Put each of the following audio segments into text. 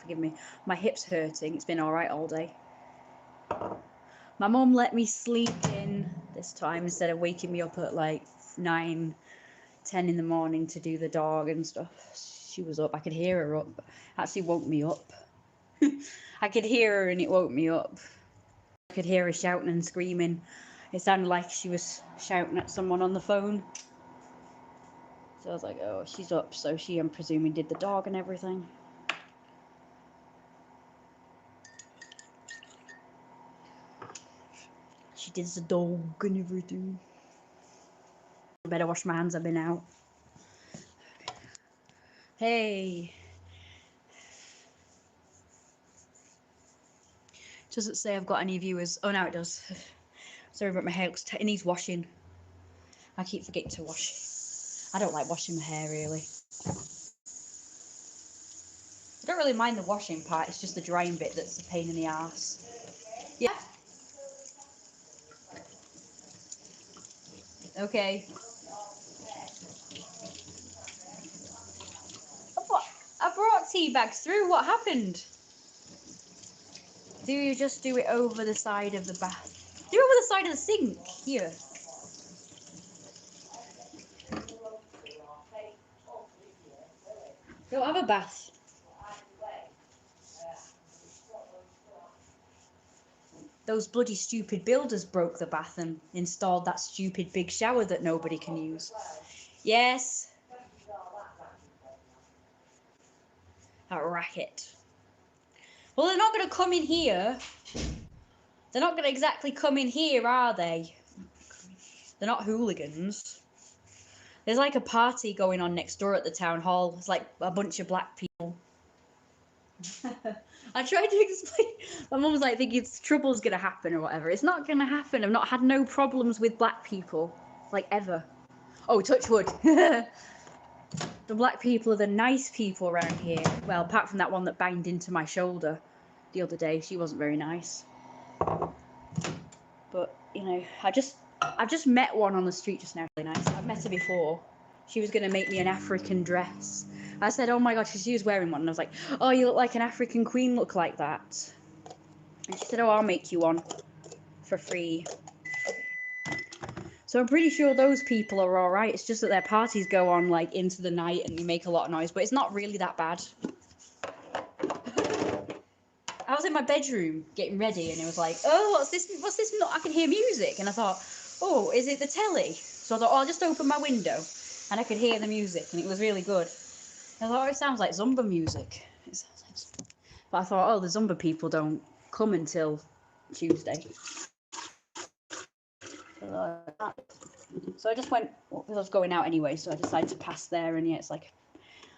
forgive me. My hip's hurting. It's been all right all day. My mum let me sleep in this time instead of waking me up at like 9, 10 in the morning to do the dog and stuff. She was up. I could hear her up. Actually woke me up. I could hear her and it woke me up. I could hear her shouting and screaming. It sounded like she was shouting at someone on the phone. So I was like, oh, she's up. So she, I'm presuming, did the dog and everything. She did the dog and everything. I better wash my hands. I've been out. Hey. Doesn't say I've got any viewers. Oh, now it does. Sorry about my hair. It needs washing. I keep forgetting to wash. I don't like washing my hair, really. I don't really mind the washing part. It's just the drying bit that's a pain in the arse. Yeah. Okay. I brought tea bags through. What happened? Do you just do it over the side of the bath? Do it over the side of the sink. Here. Don't have a bath. Those bloody stupid builders broke the bath and installed that stupid big shower that nobody can use. Yes. That racket. Well, they're not going to come in here. They're not going to exactly come in here, are they? They're not hooligans. There's like a party going on next door at the town hall. It's like a bunch of black people. I tried to explain. My mum was like thinking trouble's going to happen or whatever. It's not going to happen. I've not had no problems with black people. Like, ever. Oh, touch wood. The black people are the nice people around here. Well, apart from that one that banged into my shoulder the other day. She wasn't very nice. But, you know, I've just met one on the street just now. Really nice. I've met her before. She was going to make me an African dress. I said, oh my god, she was wearing one. And I was like, oh, you look like an African queen, look like that. And she said, oh, I'll make you one for free. So I'm pretty sure those people are all right. It's just that their parties go on like into the night and you make a lot of noise, but it's not really that bad. I was in my bedroom getting ready and it was like, oh, what's this? I can hear music. And I thought, oh, is it the telly? So I thought, oh, I'll just open my window and I could hear the music and it was really good. I thought, oh, it sounds like Zumba music. But I thought, oh, the Zumba people don't come until Tuesday. So I just went, well, I was going out anyway, so I decided to pass there, and yeah, it's like,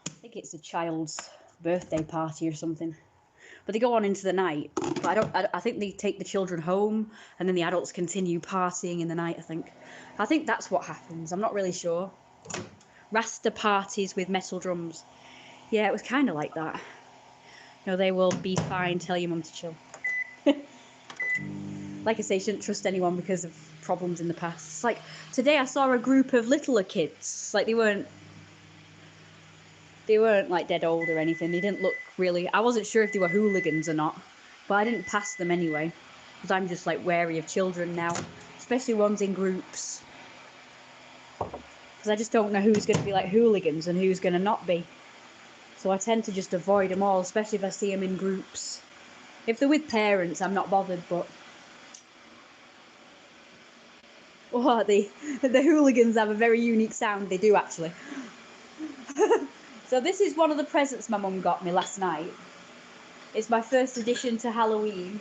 I think it's a child's birthday party or something. But they go on into the night. But I think they take the children home, and then the adults continue partying in the night, I think that's what happens. I'm not really sure. Rasta parties with metal drums. Yeah, it was kind of like that. No, they will be fine, tell your mum to chill. Like I say, shouldn't trust anyone because of problems in the past. It's like, today I saw a group of littler kids. Like, they weren't like dead old or anything. They didn't look really, I wasn't sure if they were hooligans or not, but I didn't pass them anyway, because I'm just like wary of children now, especially ones in groups, because I just don't know who's going to be like hooligans and who's going to not be. So I tend to just avoid them all, especially if I see them in groups. If they're with parents, I'm not bothered, but oh, the hooligans have a very unique sound. They do, actually. So this is one of the presents my mum got me last night. It's my first addition to Halloween.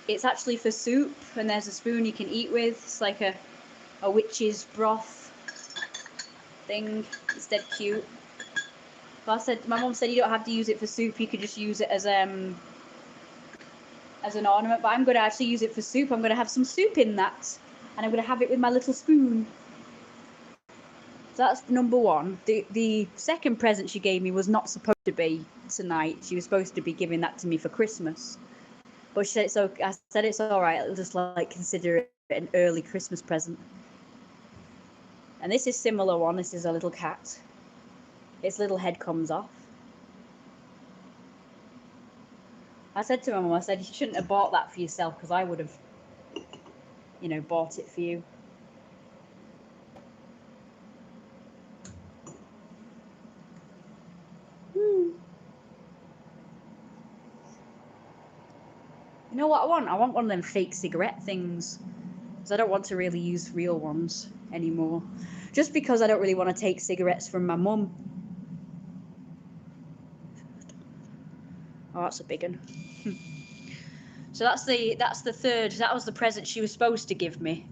It's actually for soup, and there's a spoon you can eat with. It's like a witch's broth thing. It's dead cute. But my mum said you don't have to use it for soup. You could just use it as an ornament. But I'm going to actually use it for soup. I'm going to have some soup in that, and I'm going to have it with my little spoon. So that's number one. The second present she gave me was not supposed to be tonight. She was supposed to be giving that to me for Christmas. But she said it's okay. I said it's all right. I'll just like consider it an early Christmas present. And this is a similar one. This is a little cat. Its little head comes off. I said to my mum, I said, you shouldn't have bought that for yourself because I would have, you know, bought it for you. You know what I want? I want one of them fake cigarette things. Because I don't want to really use real ones anymore. Just because I don't really want to take cigarettes from my mum. Oh, that's a big one. So that's the third. That was the present she was supposed to give me,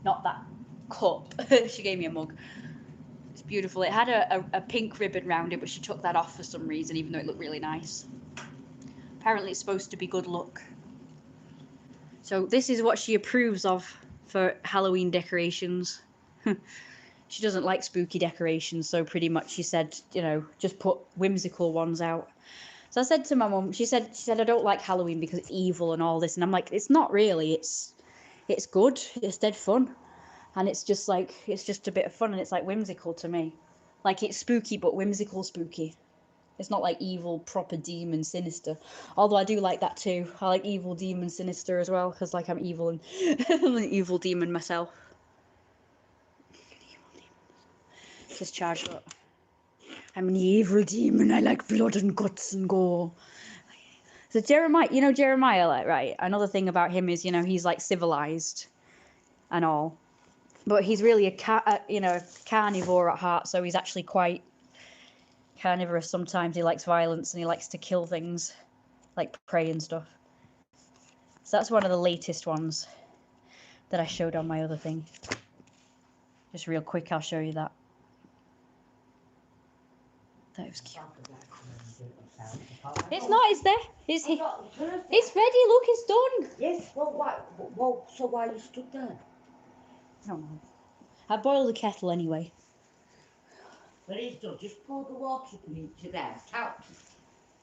not that cup. She gave me a mug. It's beautiful. It had a pink ribbon round it, but she took that off for some reason, even though it looked really nice. Apparently, it's supposed to be good luck. So this is what she approves of for Halloween decorations. She doesn't like spooky decorations, so pretty much she said, you know, just put whimsical ones out. So I said to my mum, she said I don't like Halloween because it's evil and all this, and I'm like, it's not really. It's good. It's dead fun, and it's just like it's just a bit of fun, and it's like whimsical to me, like it's spooky but whimsical spooky. It's not like evil, proper demon, sinister. Although I do like that too. I like evil, demon, sinister as well, because like I'm evil and I'm an evil demon myself. Just charged up. I'm an evil demon. I like blood and guts and gore. So Jeremiah, you know Jeremiah, like, right? Another thing about him is, you know, he's like civilized and all, but he's really a carnivore at heart. So he's actually quite carnivorous. Sometimes he likes violence and he likes to kill things, like prey and stuff. So that's one of the latest ones that I showed on my other thing. Just real quick, I'll show you that. That was cute. It's not, it's there. It's ready, look, it's done. Yes, so why you stood there? I don't know. I boiled the kettle anyway. When it's done, just pour the water into there, count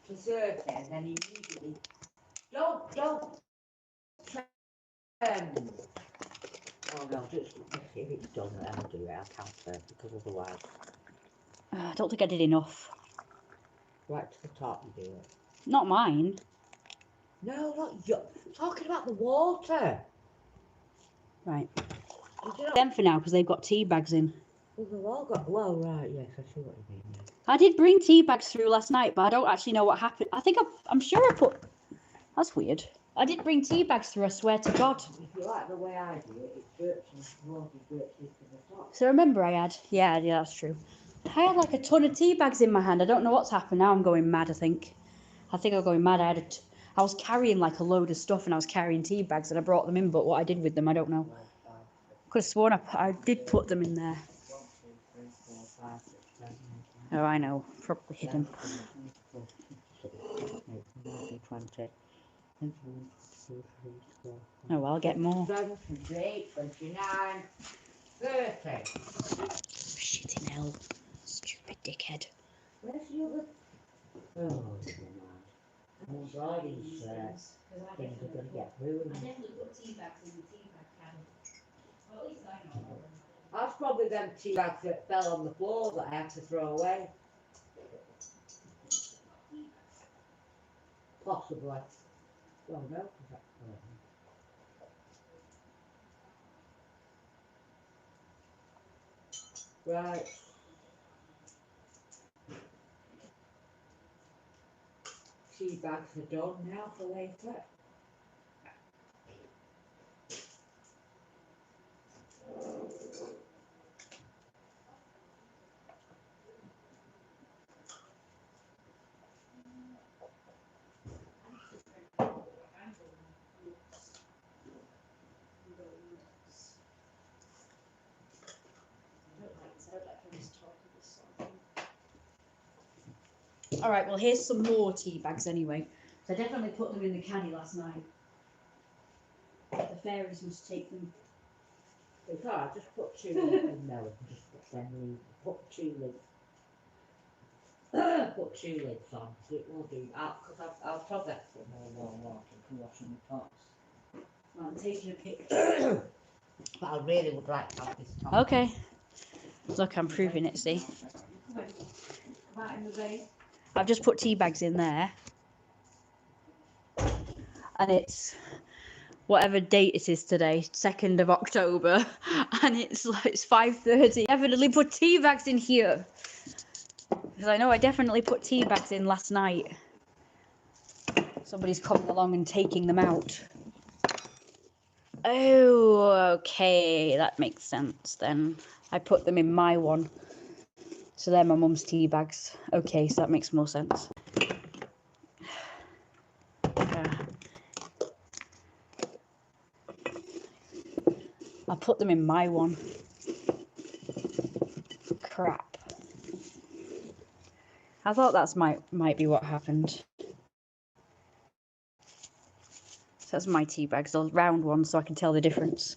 to 30, and then immediately. Don't. Oh no, just if it's done, then I'll do it. I'll count 30 because otherwise. I don't think I did enough. Right to the top, you do it. Not mine. No, not you. Talking about the water. Right. Them for now because they've got tea bags in. Well, they've all got. Well, right, yes, I see what you mean. Yeah. I did bring tea bags through last night, but I don't actually know what happened. I'm sure I put. That's weird. I did bring tea bags through. I swear to God. If you like the way I do it, it's birches, water birches to the top. So remember, I had. Yeah, that's true. I had like a ton of tea bags in my hand. I don't know what's happened now. I'm going mad. I think I'm going mad. I was carrying like a load of stuff, and I was carrying tea bags, and I brought them in. But what I did with them, I don't know. Could have sworn I did put them in there. 1, 2, 3, 4, 5, 6, 7, 8, 9, Oh, I know. Probably hidden. 20. Oh, well, I'll get more. 28, 29, 30. Shitting hell. Stupid dickhead. Where's the other? Oh, never mind. Oh, God, these things are going to get ruined. I definitely put tea bags in the tea bag can. Well, at least I know. That's probably them tea bags that fell on the floor that I had to throw away. Possibly. Well, no, because that's right. Tea bags are done now for later. All right, well, here's some more tea bags anyway. So I definitely put them in the caddy last night. The fairies must take them. It's alright, just put 2 in there and just put them leave. Put 2 lids. Put 2 lids on, because it will do. Because I'll probably have to put more warm water to wash in the pots. Well, I'm taking a picture. But I really would like to have this top. Okay. Look, I'm proving it, see? I've just put tea bags in there. and it's whatever date it is today, 2nd of October, and it's 5:30. I definitely put tea bags in here. Because I know I definitely put tea bags in last night. Somebody's coming along and taking them out. Oh, okay, that makes sense then. I put them in my one. So they're my mum's tea bags. Okay, so that makes more sense. I put them in my one. Crap. I thought that's might be what happened. So that's my tea bags, the round ones, so I can tell the difference.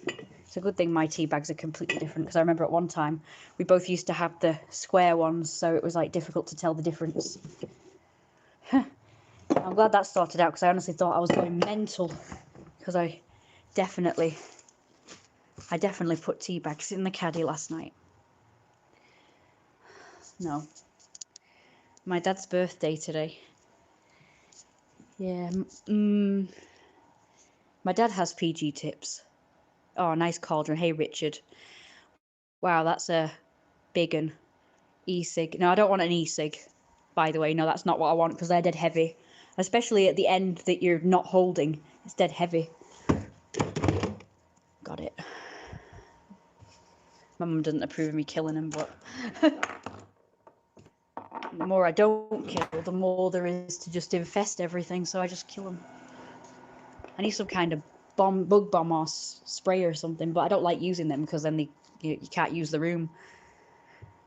It's a good thing my tea bags are completely different, because I remember at one time we both used to have the square ones, so it was like difficult to tell the difference. I'm glad that sorted out, because I honestly thought I was going mental, because I definitely put tea bags in the caddy last night. No. My dad's birthday today. Yeah. My dad has PG tips. Oh, nice cauldron. Hey, Richard. Wow, that's a big one. E-cig. No, I don't want an e-cig, by the way. No, that's not what I want, because they're dead heavy. Especially at the end that you're not holding. It's dead heavy. Got it. My mum doesn't approve of me killing them, but the more I don't kill, the more there is to just infest everything, so I just kill them. I need some kind of bug bomb or spray or something, but I don't like using them, because then you can't use the room.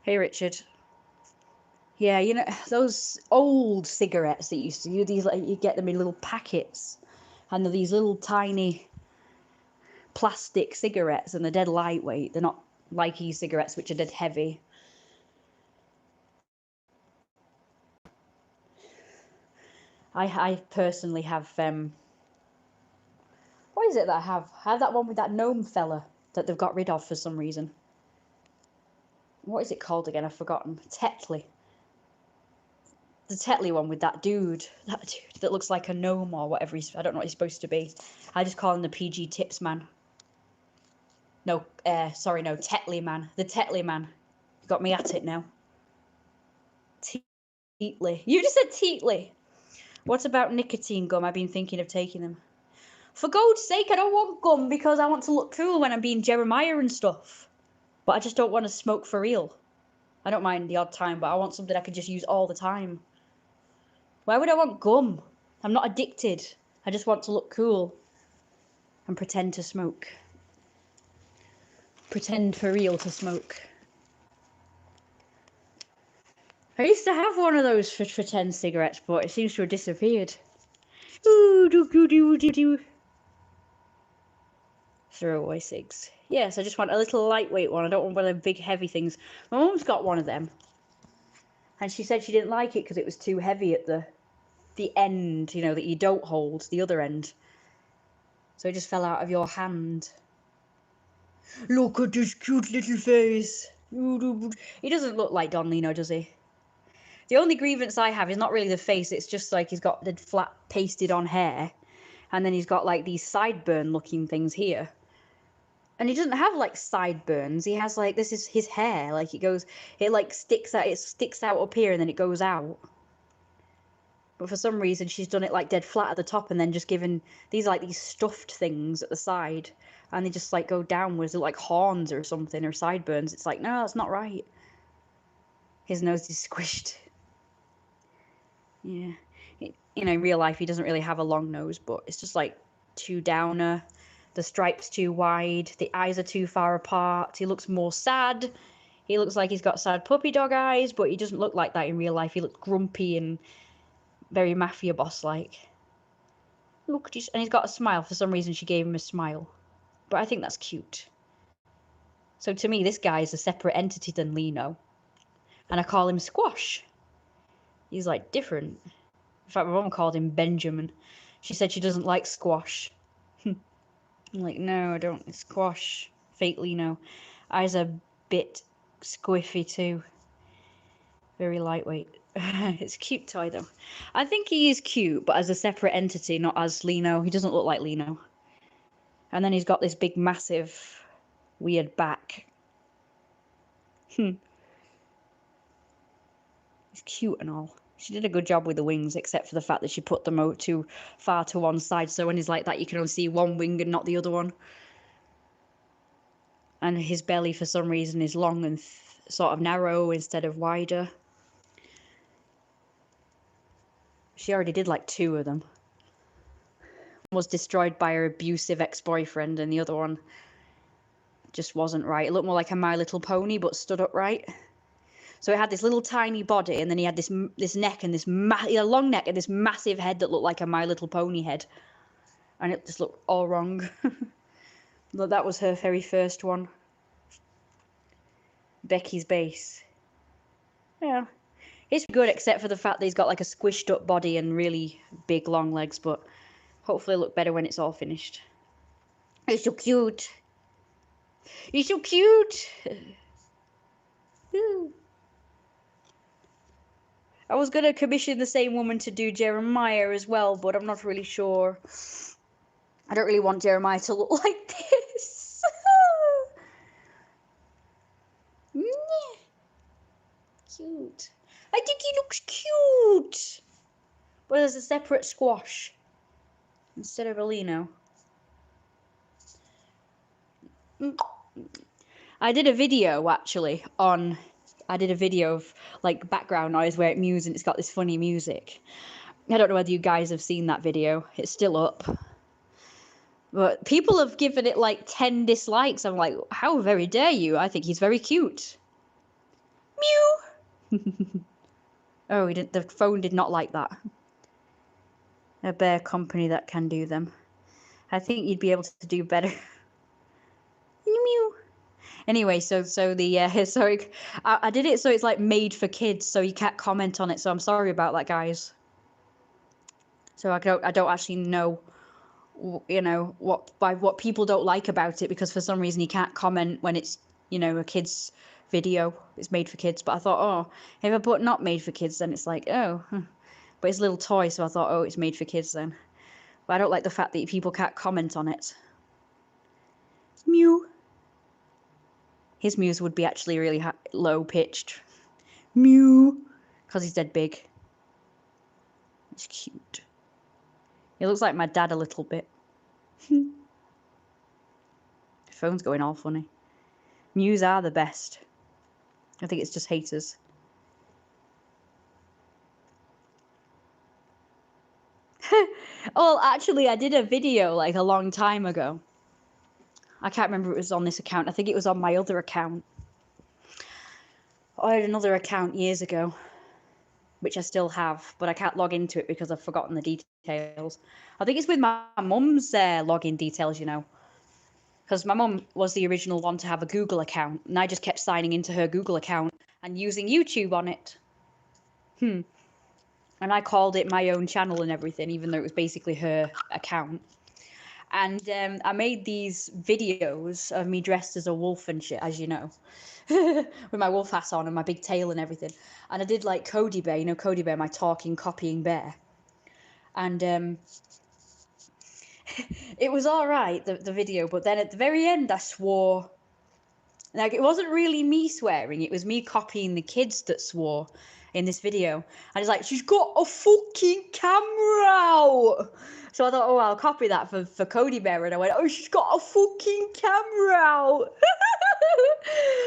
Hey, Richard. Yeah, you know, those old cigarettes that used to use these, like, you get them in little packets, and they're these little tiny plastic cigarettes, and they're dead lightweight. They're not like e-cigarettes, which are dead heavy. I personally have what is it that I have? I have that one with that gnome fella that they've got rid of for some reason. What is it called again? I've forgotten. Tetley. The Tetley one with that dude that looks like a gnome or whatever I don't know what he's supposed to be. I just call him the PG Tips man. No, sorry, no, Tetley man. The Tetley man. You got me at it now. Teatley. You just said Teatley. What about nicotine gum? I've been thinking of taking them. For God's sake, I don't want gum, because I want to look cool when I'm being Jeremiah and stuff. But I just don't want to smoke for real. I don't mind the odd time, but I want something I could just use all the time. Why would I want gum? I'm not addicted. I just want to look cool and pretend to smoke. Pretend for real to smoke. I used to have one of those for 10 cigarettes, but it seems to have disappeared. Ooh, do. Throwaway cigs. Yes, I just want a little lightweight one. I don't want one of the big heavy things. My mum's got one of them, and she said she didn't like it because it was too heavy at the end, you know, that you don't hold, the other end. So it just fell out of your hand. Look at this cute little face. He doesn't look like Don Lino, does he? The only grievance I have is not really the face, it's just like he's got the flat pasted on hair, and then he's got like these sideburn looking things here. And he doesn't have like sideburns, he has like, this is his hair, like it like sticks out up here and then it goes out. But for some reason she's done it like dead flat at the top, and then just given these stuffed things at the side, and they just like go downwards, they're like horns or something, or sideburns. It's like, no, that's not right. His nose is squished. Yeah, you know, in real life he doesn't really have a long nose, but it's just like too downer. The stripe's too wide, the eyes are too far apart, he looks more sad. He looks like he's got sad puppy dog eyes, but he doesn't look like that in real life. He looks grumpy and very mafia boss like. Look, and he's got a smile. For some reason she gave him a smile, but I think that's cute. So to me, this guy is a separate entity than Lino, and I call him Squash. He's like different. In fact, my mum called him Benjamin. She said she doesn't like squash. I'm like, no, I don't. It's squash. Fake Lino. Eyes are a bit squiffy too. Very lightweight. It's a cute toy though. I think he is cute, but as a separate entity, not as Lino. He doesn't look like Lino. And then he's got this big, massive, weird back. He's cute and all. She did a good job with the wings, except for the fact that she put them out too far to one side. So when he's like that, you can only see one wing and not the other one. And his belly, for some reason, is long and sort of narrow instead of wider. She already did like 2 of them. One was destroyed by her abusive ex-boyfriend, and the other one just wasn't right. It looked more like a My Little Pony, but stood upright. So it had this little tiny body, and then he had this neck and this long neck and this massive head that looked like a My Little Pony head, and it just looked all wrong. But that was her very first one. Becky's base. Yeah, it's good except for the fact that he's got like a squished up body and really big long legs, but hopefully it'll look better when it's all finished. It's so cute. He's so cute. I was going to commission the same woman to do Jeremiah as well, but I'm not really sure. I don't really want Jeremiah to look like this. Cute. I think he looks cute. But as a separate squash instead of a Lino. I did a video actually on. I did a video of like background noise where it mews and it's got this funny music. I don't know whether you guys have seen that video. It's still up. But people have given it like 10 dislikes. I'm like, how very dare you? I think he's very cute. Mew. Oh, the phone did not like that. A bear company that can do them. I think you'd be able to do better. Mew. Anyway, so the sorry, I did it so it's like made for kids, so you can't comment on it. So I'm sorry about that, guys. So I don't actually know, you know, what people don't like about it, because for some reason you can't comment when it's, you know, a kid's video. It's made for kids. But I thought, oh, if I put not made for kids, then it's like, oh, but it's a little toy, so I thought, oh, it's made for kids then. But I don't like the fact that people can't comment on it. Mew. His mews would be actually really low pitched. Mew, because he's dead big. It's cute. He looks like my dad a little bit. The phone's going all funny. Mews are the best. I think it's just haters. Oh, actually, I did a video like a long time ago. I can't remember if it was on this account. I think it was on my other account. I had another account years ago, which I still have, but I can't log into it because I've forgotten the details. I think it's with my mum's login details, you know. Because my mum was the original one to have a Google account, and I just kept signing into her Google account and using YouTube on it. And I called it my own channel and everything, even though it was basically her account. And I made these videos of me dressed as a wolf and shit, as you know, with my wolf hat on and my big tail and everything. And I did like Cody Bear, you know, Cody Bear, my talking, copying bear. And it was all right, the video, but then at the very end I swore. Like, it wasn't really me swearing, it was me copying the kids that swore in this video. And it's like, she's got a fucking camera out. So I thought, oh, I'll copy that for Cody Bear. And I went, oh, she's got a fucking camera out.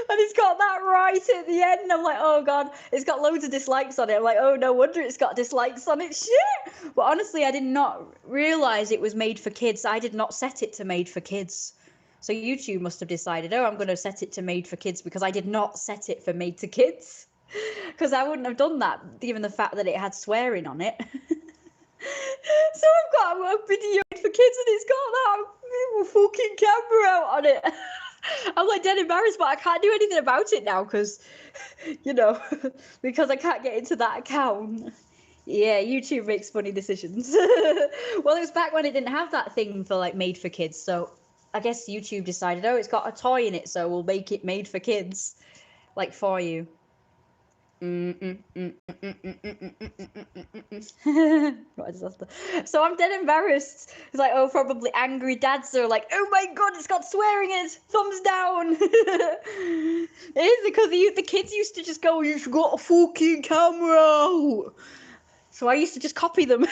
And it's got that right at the end. I'm like, oh God, it's got loads of dislikes on it. I'm like, oh, no wonder it's got dislikes on it. Shit. But honestly, I did not realize it was made for kids. I did not set it to made for kids. So YouTube must have decided, oh, I'm going to set it to made for kids, because I did not set it for made to kids. Because I wouldn't have done that, given the fact that it had swearing on it. So I've got a video for kids and it's got that fucking camera out on it. I'm like dead embarrassed, but I can't do anything about it now because, you know, because I can't get into that account. Yeah, YouTube makes funny decisions. Well, it was back when it didn't have that thing for like made for kids. So I guess YouTube decided, oh, it's got a toy in it, so we'll make it made for kids, like for you. What a disaster. So I'm dead embarrassed. It's like, oh, probably angry dads are like, oh my god, it's got swearing in it. Thumbs down. It is because the kids used to just go, you've got a fucking camera. So I used to just copy them.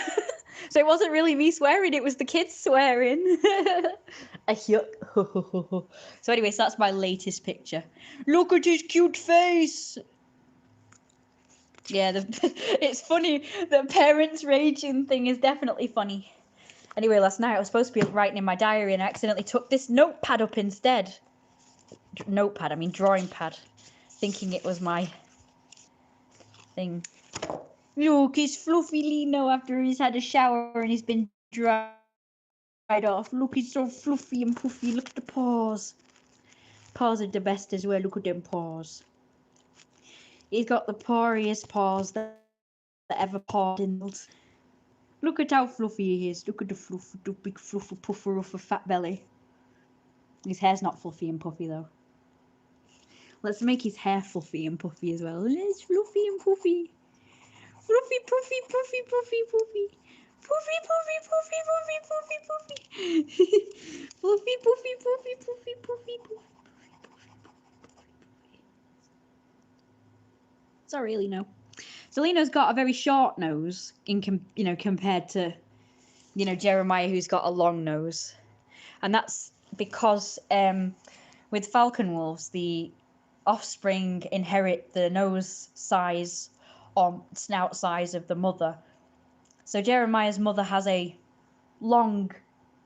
So it wasn't really me swearing, it was the kids swearing. So anyway, so that's my latest picture. Look at his cute face. Yeah, it's funny. The parents raging thing is definitely funny. Anyway, last night I was supposed to be writing in my diary and I accidentally took this notepad up instead. Notepad, I mean drawing pad. Thinking it was my thing. Look, it's Fluffy Lino after he's had a shower and he's been dried off. Look, he's so fluffy and puffy. Look at the paws. Paws are the best as well. Look at them paws. He's got the pawriest paws that ever pawed in. Look at how fluffy he is. Look at the fluffy, the big fluffy puffer of a fat belly. His hair's not fluffy and puffy though. Let's make his hair fluffy and puffy as well. It's fluffy and puffy. Fluffy, puffy, puffy, puffy, puffy. Puffy, puffy, puffy, puffy, puffy, puffy. Puffy, puffy, puffy, puffy, puffy, puffy. Sorry, Lino. So Lino's got a very short nose compared to, Jeremiah, who's got a long nose. And that's because with falcon wolves, the offspring inherit the nose size or snout size of the mother. So Jeremiah's mother has a long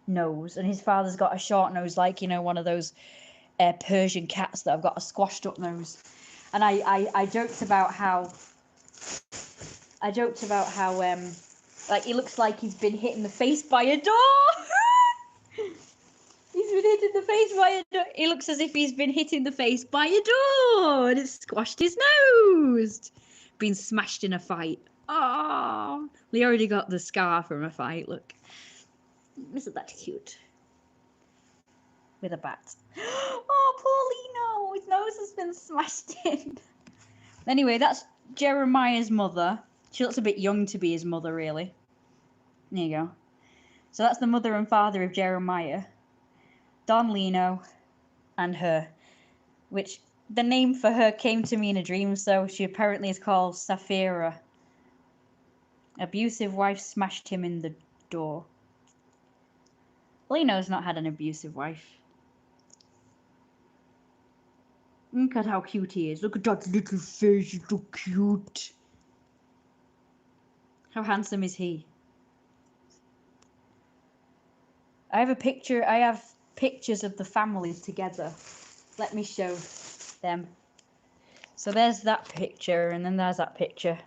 nose and his father's got a short nose, like, one of those Persian cats that have got a squashed up nose. And I joked about how like he looks like he's been hit in the face by a door. He's been hit in the face by a door. He looks as if he's been hit in the face by a door and it's squashed his nose. Been smashed in a fight. Oh, we already got the scar from a fight. Look, isn't that cute? With a bat. Oh, poor Lino, his nose has been smashed in. Anyway, that's Jeremiah's mother. She looks a bit young to be his mother, really. There you go. So that's the mother and father of Jeremiah. Don, Lino, and her. Which, the name for her came to me in a dream, so she apparently is called Sapphira. Abusive wife smashed him in the door. Lino's not had an abusive wife. Look at how cute he is. Look at that little face, he's so cute. How handsome is he? I have pictures of the family together. Let me show them. So there's that picture, and then there's that picture.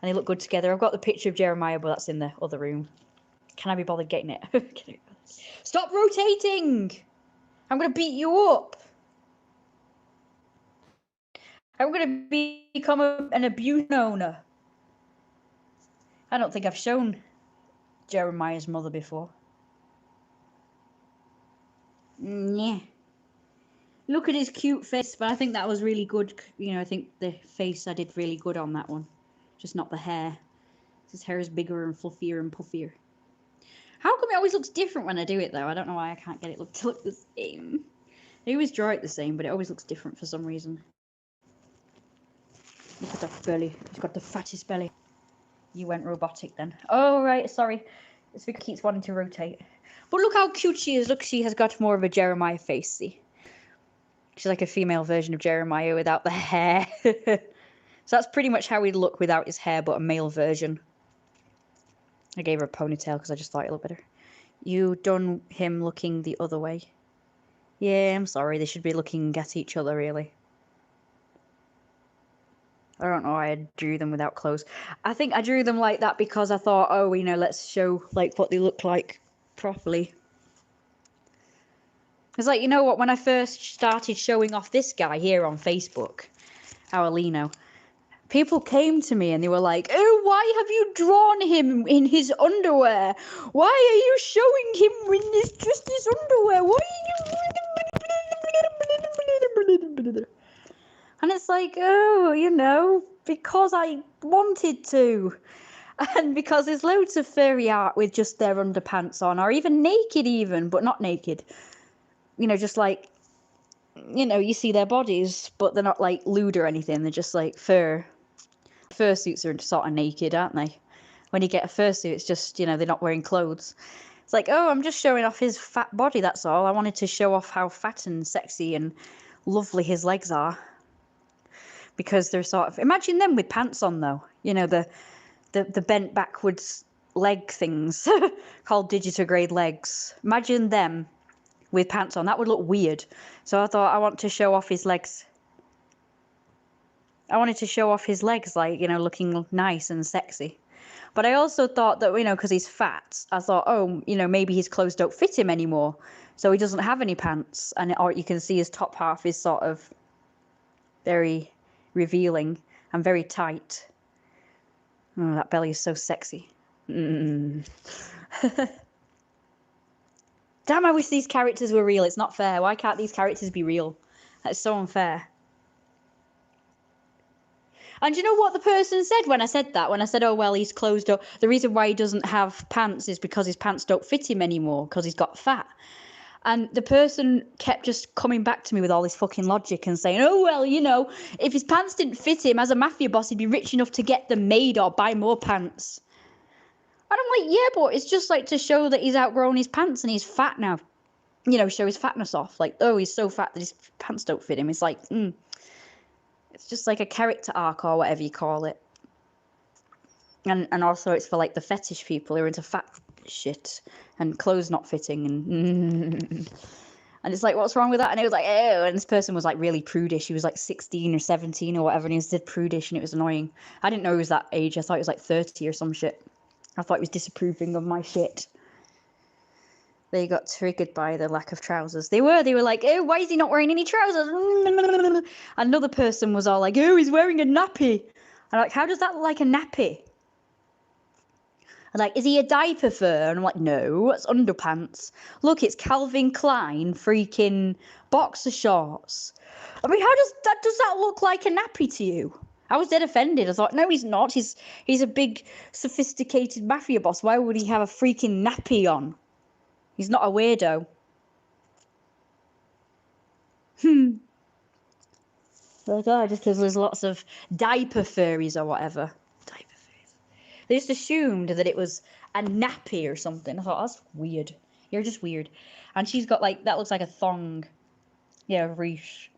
And they look good together. I've got the picture of Jeremiah, but that's in the other room. Can I be bothered getting it? Stop rotating! I'm going to beat you up. I'm going to become an abuse owner. I don't think I've shown Jeremiah's mother before. Yeah. Look at his cute face, but I think that was really good. I think the face I did really good on that one. Just not the hair. His hair is bigger and fluffier and puffier. How come it always looks different when I do it, though? I don't know why I can't get it to look the same. I always draw it the same, but it always looks different for some reason. Look at that belly. He's got the fattest belly. You went robotic then. Oh, right, sorry. It's because it keeps wanting to rotate. But look how cute she is. Look, she has got more of a Jeremiah face, see? She's like a female version of Jeremiah without the hair. So that's pretty much how he'd look without his hair, but a male version. I gave her a ponytail because I just thought it looked better. You done him looking the other way. Yeah, I'm sorry. They should be looking at each other, really. I don't know why I drew them without clothes. I think I drew them like that because I thought, oh, let's show like what they look like properly. It's like, what, when I first started showing off this guy here on Facebook, our Lino, people came to me and they were like, oh, why have you drawn him in his underwear? Why are you showing him in just his underwear? Why are you... And And it's like, oh, you know, because I wanted to. And because there's loads of furry art with just their underpants on, or even naked even, but not naked. You know, just like, you know, you see their bodies, but they're not like lewd or anything. They're just like fur. Fursuits are sort of naked, aren't they? When you get a fursuit, it's just, you know, they're not wearing clothes. It's like, oh, I'm just showing off his fat body, that's all. I wanted to show off how fat and sexy and lovely his legs are. Because they're sort of, imagine them with pants on though. You know, the bent backwards leg things called digitigrade legs. Imagine them with pants on. That would look weird. So I thought I want to show off his legs. I wanted to show off his legs, like, you know, looking nice and sexy. But I also thought that, you know, because he's fat, I thought, oh, you know, maybe his clothes don't fit him anymore. So he doesn't have any pants. And or you can see his top half is sort of very revealing and very tight. Oh, that belly is so sexy. Mm. Damn, I wish these characters were real. It's not fair. Why can't these characters be real? That's so unfair. And you know what the person said when I said that? When I said, oh, well, he's closed up. The reason why he doesn't have pants is because his pants don't fit him anymore because he's got fat. And the person kept just coming back to me with all this fucking logic and saying, oh, well, you know, if his pants didn't fit him as a mafia boss, he'd be rich enough to get them made or buy more pants. And I'm like, yeah, but it's just like to show that he's outgrown his pants and he's fat now. You know, show his fatness off. Like, oh, he's so fat that his pants don't fit him. It's like, it's just like a character arc or whatever you call it. And also it's for like the fetish people who are into fat shit and clothes not fitting and and it's like, what's wrong with that? And it was like, oh, and this person was like really prudish. He was like 16 or 17 or whatever, and he was prudish, and it was annoying. I didn't know he was that age. I thought he was like 30 or some shit. I thought he was disapproving of my shit. They got triggered by the lack of trousers. They were like, oh, why is he not wearing any trousers? Another person was all like, oh, he's wearing a nappy. I'm like, how does that look like a nappy? I'm like, is he a diaper fur? And I'm like, no, it's underpants. Look, it's Calvin Klein freaking boxer shorts. I mean, does that look like a nappy to you? I was dead offended. I thought, no, he's not. He's a big, sophisticated mafia boss. Why would he have a freaking nappy on? He's not a weirdo. Like, oh, just because there's lots of diaper furries or whatever. Diaper furries. They just assumed that it was a nappy or something. I thought, that's weird. You're just weird. And she's got like, that looks like a thong. Yeah, Reesh.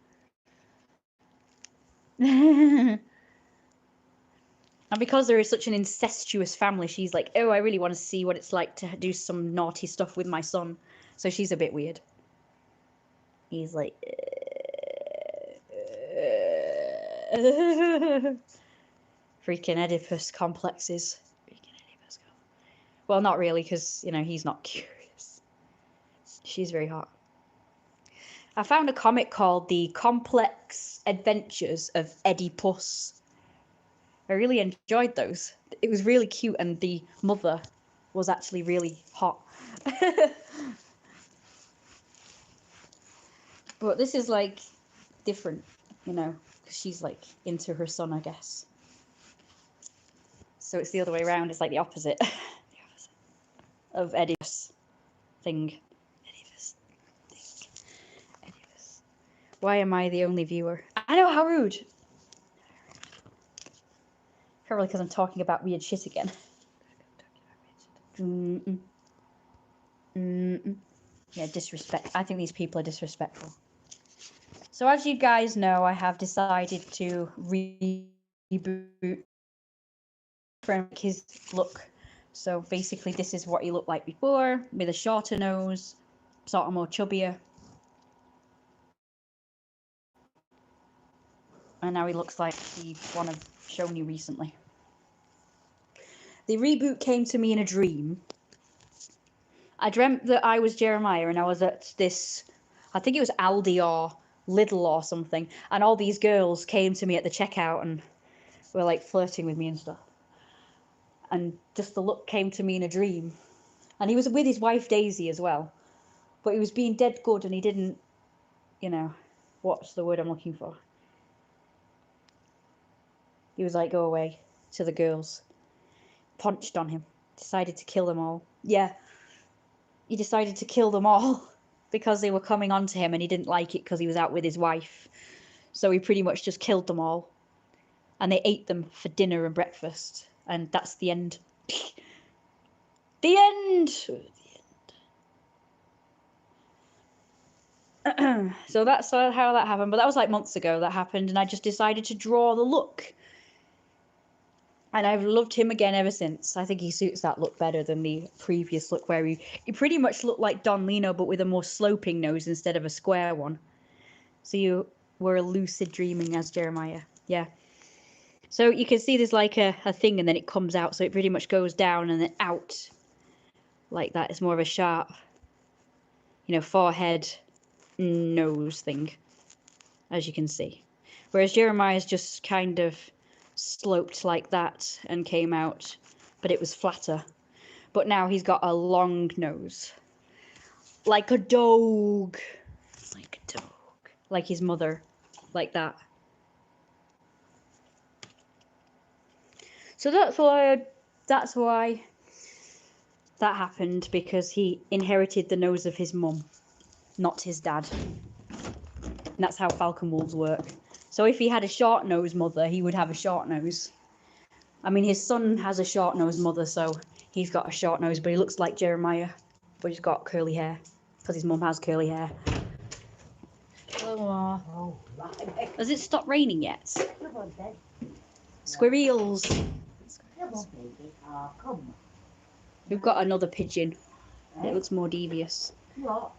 And because there is such an incestuous family, she's like, oh, I really want to see what it's like to do some naughty stuff with my son. So she's a bit weird. He's like, freaking Oedipus complexes. Well, not really, because, you know, he's not curious. She's very hot. I found a comic called The Complex Adventures of Oedipus. I really enjoyed those. It was really cute, and the mother was actually really hot. But this is like different, you know, because she's like into her son, I guess. So it's the other way around. It's like the opposite. The opposite of Oedipus thing. Oedipus. Why am I the only viewer? I know, how rude. Probably because I'm talking about weird shit again. Yeah, disrespect. I think these people are disrespectful. So as you guys know, I have decided to reboot Frank his look. So basically this is what he looked like before, with a shorter nose, sort of more chubbier. And now he looks like the one I've shown you recently. The reboot came to me in a dream. I dreamt that I was Jeremiah and I was at this, I think it was Aldi or Lidl or something, and all these girls came to me at the checkout and were like flirting with me and stuff. And just the look came to me in a dream. And he was with his wife Daisy as well. But he was being dead good and he didn't, you know, what's the word I'm looking for? He was like, go away, to the girls. Punched on him. Decided to kill them all. Yeah. He decided to kill them all because they were coming on to him and he didn't like it because he was out with his wife. So he pretty much just killed them all. And they ate them for dinner and breakfast. And that's the end. The end! So that's how that happened. But that was like months ago that happened. And I just decided to draw the look. And I've loved him again ever since. I think he suits that look better than the previous look where he pretty much looked like Don Lino but with a more sloping nose instead of a square one. So you were lucid dreaming as Jeremiah. Yeah. So you can see there's like a thing and then it comes out. So it pretty much goes down and then out like that. It's more of a sharp, forehead, nose thing, as you can see. Whereas Jeremiah's just kind of sloped like that and came out, but it was flatter. But now he's got a long nose. Like a dog. Like a dog. Like his mother. Like that. So that's why that happened, because he inherited the nose of his mum, not his dad. And that's how falcon wolves work. So if he had a short nosed mother, he would have a short nose. I mean, his son has a short nosed mother, so he's got a short nose, but he looks like Jeremiah, but he's got curly hair, because his mum has curly hair. Oh, has it stopped raining yet? Come on then. Squirrels. Come on, baby. Oh, come on. We've got another pigeon. It looks more devious. What?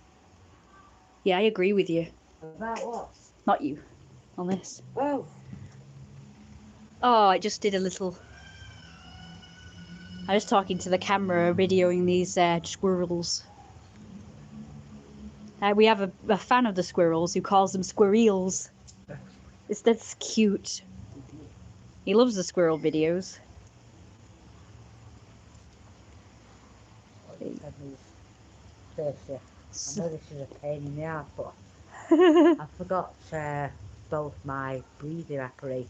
Yeah, I agree with you. About what? Not you. On this. Oh. Oh, I just did a little... I was talking to the camera, videoing these squirrels. We have a fan of the squirrels who calls them squirrels. That's cute. He loves the squirrel videos. Thursday. I know this is a pain in the ass, but I forgot both my breathing apparatus.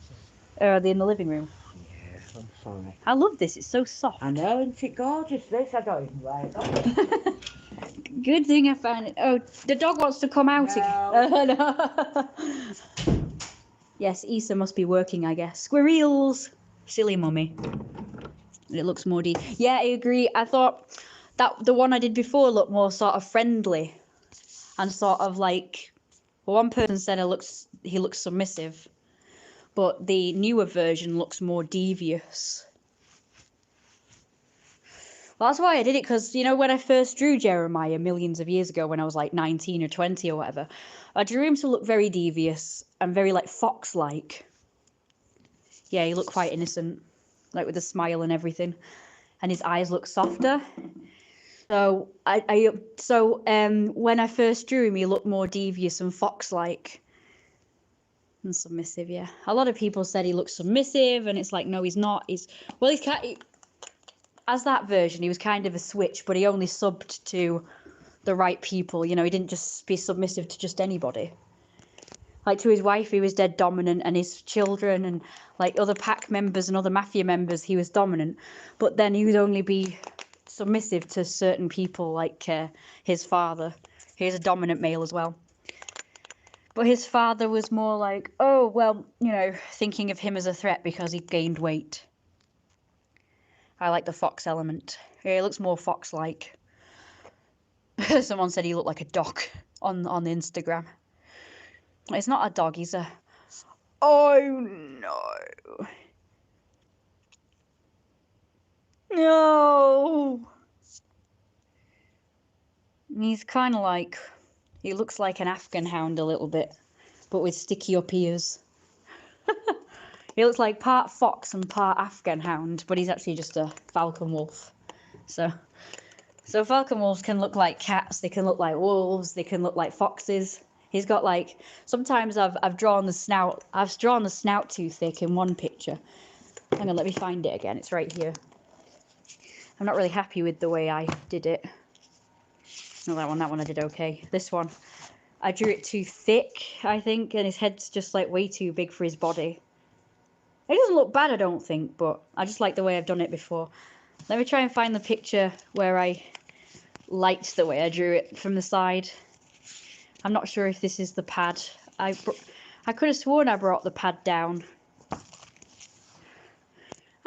Are they in the living room? Yeah, I'm sorry. I love this, it's so soft. I know, isn't it gorgeous? This I don't even wear it. Good thing I found it. Oh, the dog wants to come out again. No. Yes, Issa must be working, I guess. Squirrels! Silly mummy. It looks more deep. Yeah, I agree. I thought that the one I did before looked more sort of friendly. And sort of like... Well, one person said he looks submissive. But the newer version looks more devious. Well, that's why I did it, because, when I first drew Jeremiah millions of years ago when I was like 19 or 20 or whatever, I drew him to look very devious and very like fox-like. Yeah, he looked quite innocent, like with a smile and everything. And his eyes look softer. So when I first drew him, he looked more devious and fox-like. And submissive, yeah. A lot of people said he looked submissive, and it's like, no, he's not. As that version, he was kind of a switch, but he only subbed to the right people. He didn't just be submissive to just anybody. Like, to his wife, he was dead dominant, and his children and, like, other pack members and other mafia members, he was dominant. But then he would only be submissive to certain people, like his father. He was a dominant male as well. But his father was more like, oh, well, thinking of him as a threat because he gained weight. I like the fox element. Yeah, he looks more fox-like. Someone said he looked like a dog on Instagram. It's not a dog, he's a... Oh, no. No. He's kind of like... He looks like an Afghan hound a little bit, but with sticky up ears. He looks like part fox and part Afghan hound, but he's actually just a falcon wolf. So falcon wolves can look like cats, they can look like wolves, they can look like foxes. He's got like, sometimes I've drawn the snout too thick in one picture. Hang on, let me find it again. It's right here. I'm not really happy with the way I did it. No, that one I did okay. This one, I drew it too thick, I think, and his head's just like way too big for his body. It doesn't look bad, I don't think, but I just like the way I've done it before. Let me try and find the picture where I liked the way I drew it from the side. I'm not sure if this is the pad. I could have sworn I brought the pad down. I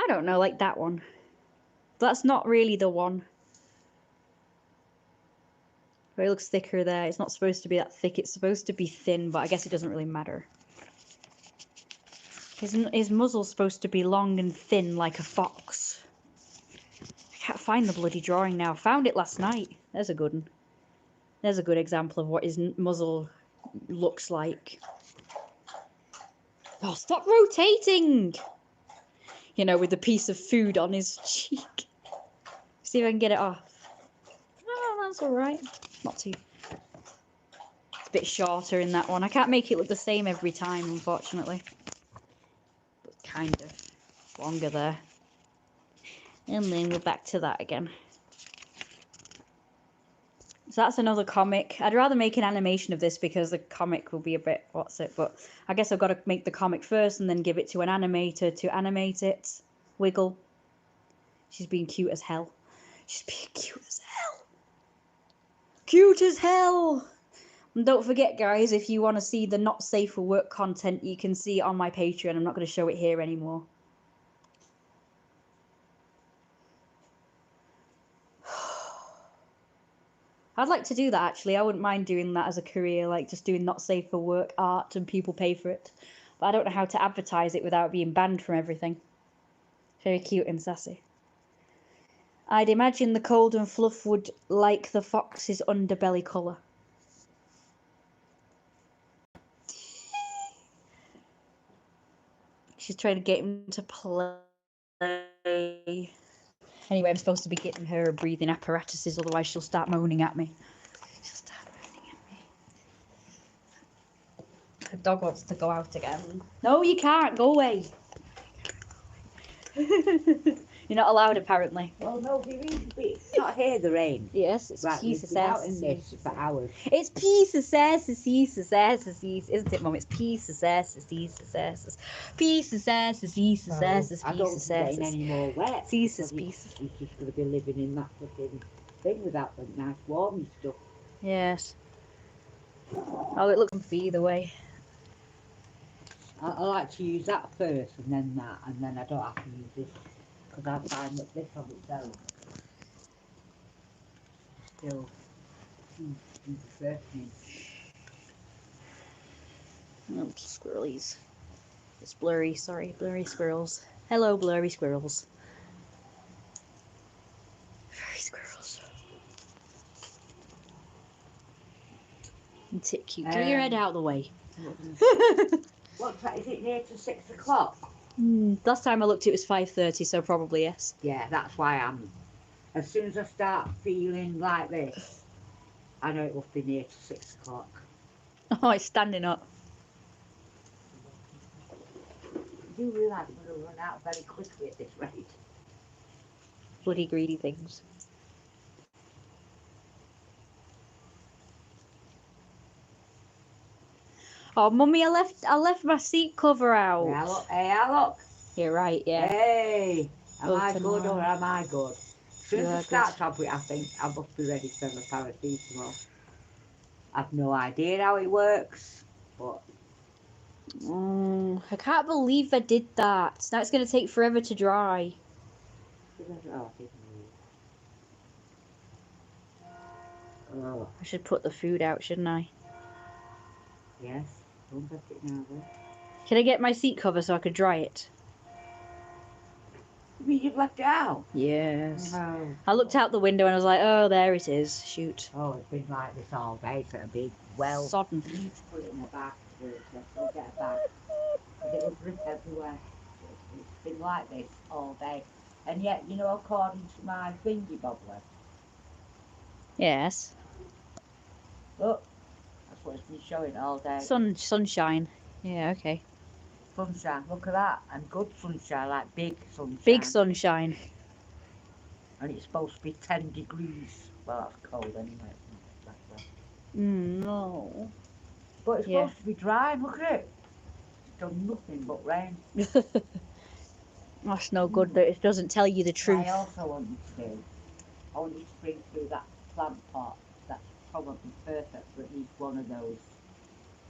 don't know, like that one. That's not really the one. But it looks thicker there. It's not supposed to be that thick. It's supposed to be thin, but I guess it doesn't really matter. His muzzle's supposed to be long and thin like a fox. I can't find the bloody drawing now. I found it last night. There's a good one. There's a good example of what his muzzle looks like. Oh, stop rotating! You know, with the piece of food on his cheek. See if I can get it off. No, that's alright. Not too... It's a bit shorter in that one. I can't make it look the same every time, unfortunately. But kind of longer there. And then we're back to that again. So that's another comic. I'd rather make an animation of this because the comic will be a bit... What's it? But I guess I've got to make the comic first and then give it to an animator to animate it. Wiggle. She's being cute as hell. She's being cute as hell. Cute as hell! And don't forget, guys, if you want to see the not safe for work content, you can see it on my Patreon. I'm not going to show it here anymore. I'd like to do that, actually. I wouldn't mind doing that as a career, like just doing not safe for work art and people pay for it. But I don't know how to advertise it without being banned from everything. Very cute and sassy. I'd imagine the cold and fluff would like the fox's underbelly colour. She's trying to get him to play. Anyway, I'm supposed to be getting her breathing apparatuses, otherwise she'll start moaning at me. She'll start moaning at me. The dog wants to go out again. No, you can't. Go away. You're not allowed, apparently. Well, no, there is, but it's not here, the rain. Yes, it's Right, piece we've of been out in this for hours. It's piece of isn't it, Mum? It's piece of piece of piece of I don't think getting any more wet. Piece. He's just going to be living in that fucking thing without the nice warmy stuff. Yes. Oh, it looks comfy either way. I like to use that first and then that, and then I don't have to use this because I find that this on itself still surfing. Oh, squirrelies. It's blurry, sorry, blurry squirrels. Hello, blurry squirrels. Blurry squirrels. And tip cute. Get your head out of the way. What's that? Is it near to 6 o'clock? Last time I looked, it was 5:30, so probably yes. Yeah, that's why I'm. As soon as I start feeling like this, I know it must be near to 6 o'clock. Oh, it's standing up. You realise we're going to run out very quickly at this rate. Bloody greedy things. Oh, Mummy, I left my seat cover out. Hey, look. You're right, yeah. Hey, am Oh, I good or am I good? As soon as You I are start to have it, I think I must be ready for my paracetamol. I've no idea how it works, but... I can't believe I did that. Now it's going to take forever to dry. Oh, I should put the food out, shouldn't I? yes. Don't touch it now, though. Can I get my seat cover so I could dry it? You mean you've left it out? Yes. No. I looked out the window and I was like, oh, there it is. Shoot. Oh, it's been like this all day, so a big well. Sodden. You need to put it in a bag. Don't get a bag. Because it'll drip everywhere. It's been like this all day. And yet, you know, according to my thingy bobbler, Yes. look, that's what it's been showing all day. Sunshine. Yeah, okay. Sunshine, look at that. And good sunshine, like big sunshine. Big sunshine. And it's supposed to be 10 degrees. Well, that's cold anyway. It's not exactly. No. But it's Yeah. supposed to be dry, look at it. It's done nothing but rain. That's no good. That it doesn't tell you the I truth. also want you to do, I want you to bring through that plant pot. That's probably perfect for each one of those.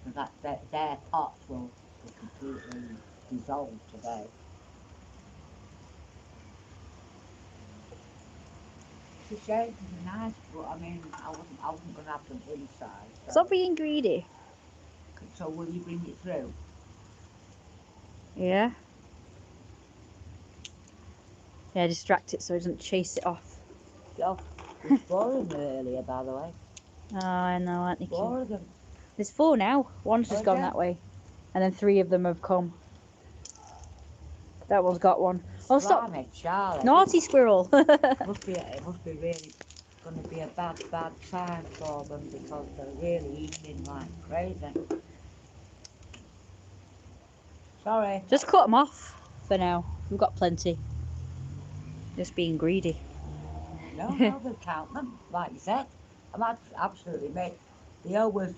So that their pots will completely dissolve today. It's a shame because they're nice, but I mean, I wasn't going to have them inside. So. Stop being greedy. So will you bring it through? Yeah. Yeah, distract it so it doesn't chase it off. Oh, there's 4 of them earlier, by the way. Oh, I know, aren't they 4 cute? of them. There's 4 now. One's just Oh, gone yeah. that way. And then 3 of them have come. That one's got one. Oh, stop! Blimey, Charlie. Naughty squirrel! It must be really going to be a bad time for them because they're really eating like crazy. Sorry. Just cut them off for now. We've got plenty. Just being greedy. No, they'll count them, like you said. I'm absolutely mate. They always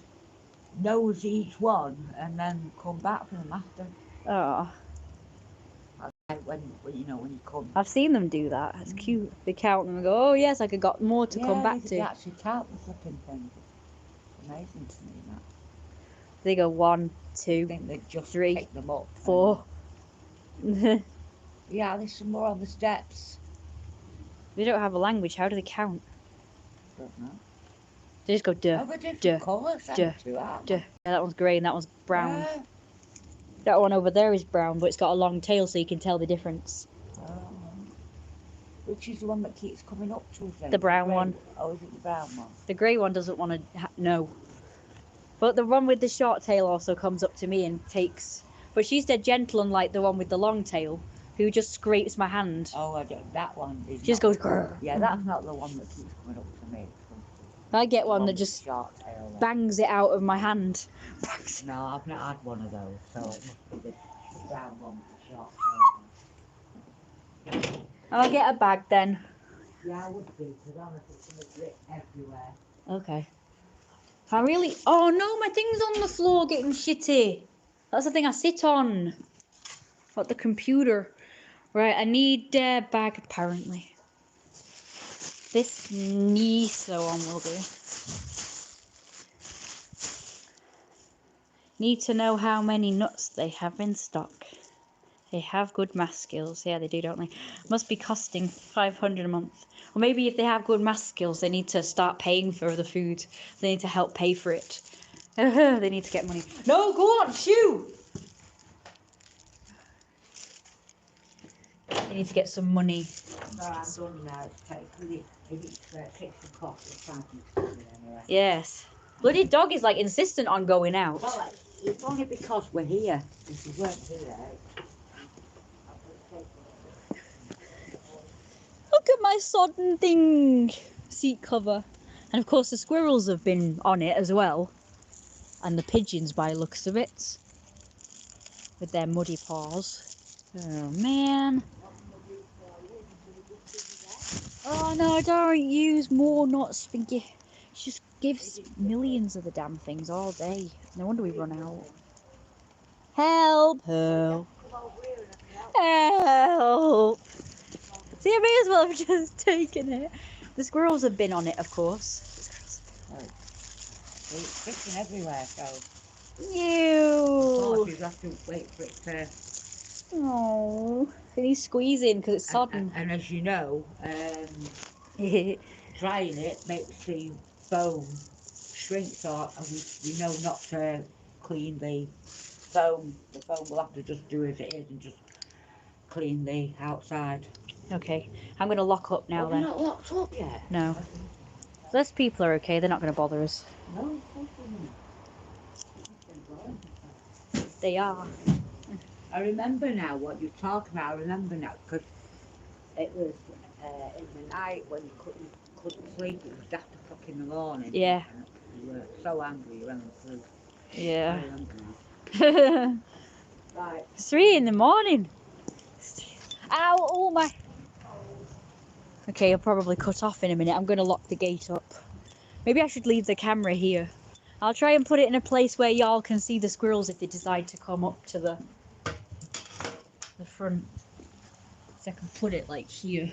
nose each one and then come back for them after. Oh, Like when you come. I've seen them do that. It's cute. They count them and go, oh yes, I could got more to come back they to. actually count the flipping things. It's amazing to me that. They go 1, 2, I think they just 3, pick them up. 4. Yeah, there's some more on the steps. They don't have a language. How do they count? Don't know. They just go duh, Oh, they're different duh, colours, duh, too, aren't duh. they? Yeah, that one's grey and that one's brown. Yeah. That one over there is brown, but it's got a long tail, so you can tell the difference. Oh. Which is the one that keeps coming up to us then? The brown grey one. Oh, is it the brown one? The grey one doesn't want to know. But the one with the short tail also comes up to me and takes. But she's dead gentle, unlike the one with the long tail, who just scrapes my hand. Oh, that one is. She just goes grrr. Yeah, that's not the one that keeps coming up to me. I get The one that with just the short tail one. bangs it out of my hand. No, I've not had one of those, so it must be the brown one with the short tail one. I'll get a bag then. Yeah, I would do, because honestly, it's going to drip everywhere. Okay. Oh no, my thing's on the floor getting shitty. That's the thing I sit on. Not the computer. Right, I need a bag apparently. This Niso one will do. Need to know how many nuts they have in stock. They have good math skills. Yeah, they do, don't they? Must be costing 500 a month. Or maybe if they have good math skills, they need to start paying for the food. They need to help pay for it. They need to get money. No, go on, shoo! They need to get some money. No, I'm done now. Fix the coffee. Anyway. Yes. Bloody dog is like insistent on going out. Well, it's only because we're here. If we weren't here, Look at my sodden thing. Seat cover. And of course the squirrels have been on it as well. And the pigeons by the looks of it. With their muddy paws. Oh man. Oh no, don't use more nuts. She just gives millions of the damn things all day. No wonder we run out. Help! Help! Help! See, I may as well have just taken it. The squirrels have been on it, of course. it's fixing everywhere, so. Ew! You have to wait for it to. Oh, it needs squeezing because it's sodden. And as you know, drying it makes the foam shrink, so we know not to clean the foam. The foam will have to just do as it is and just clean the outside. Okay, I'm going to lock up now then. You're not locked up yet? No. Those people are okay, they're not going to bother us. No, of course not. They are. I remember now what you're talking about. I remember now because it was in the night when you couldn't sleep. It was after o'clock in the morning. Yeah. And you were so angry you went to sleep. Yeah. Very angry. Right. 3 in the morning. Ow, oh my. Okay, I'll probably cut off in a minute. I'm going to lock the gate up. Maybe I should leave the camera here. I'll try and put it in a place where y'all can see the squirrels if they decide to come up to the front. So I can put it like here.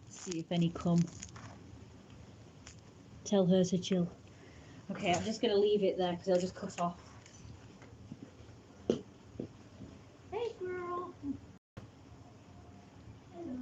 See if any come. Tell her to chill. Okay, I'm just going to leave it there because they'll just cut off. Hey, squirrel. Hello.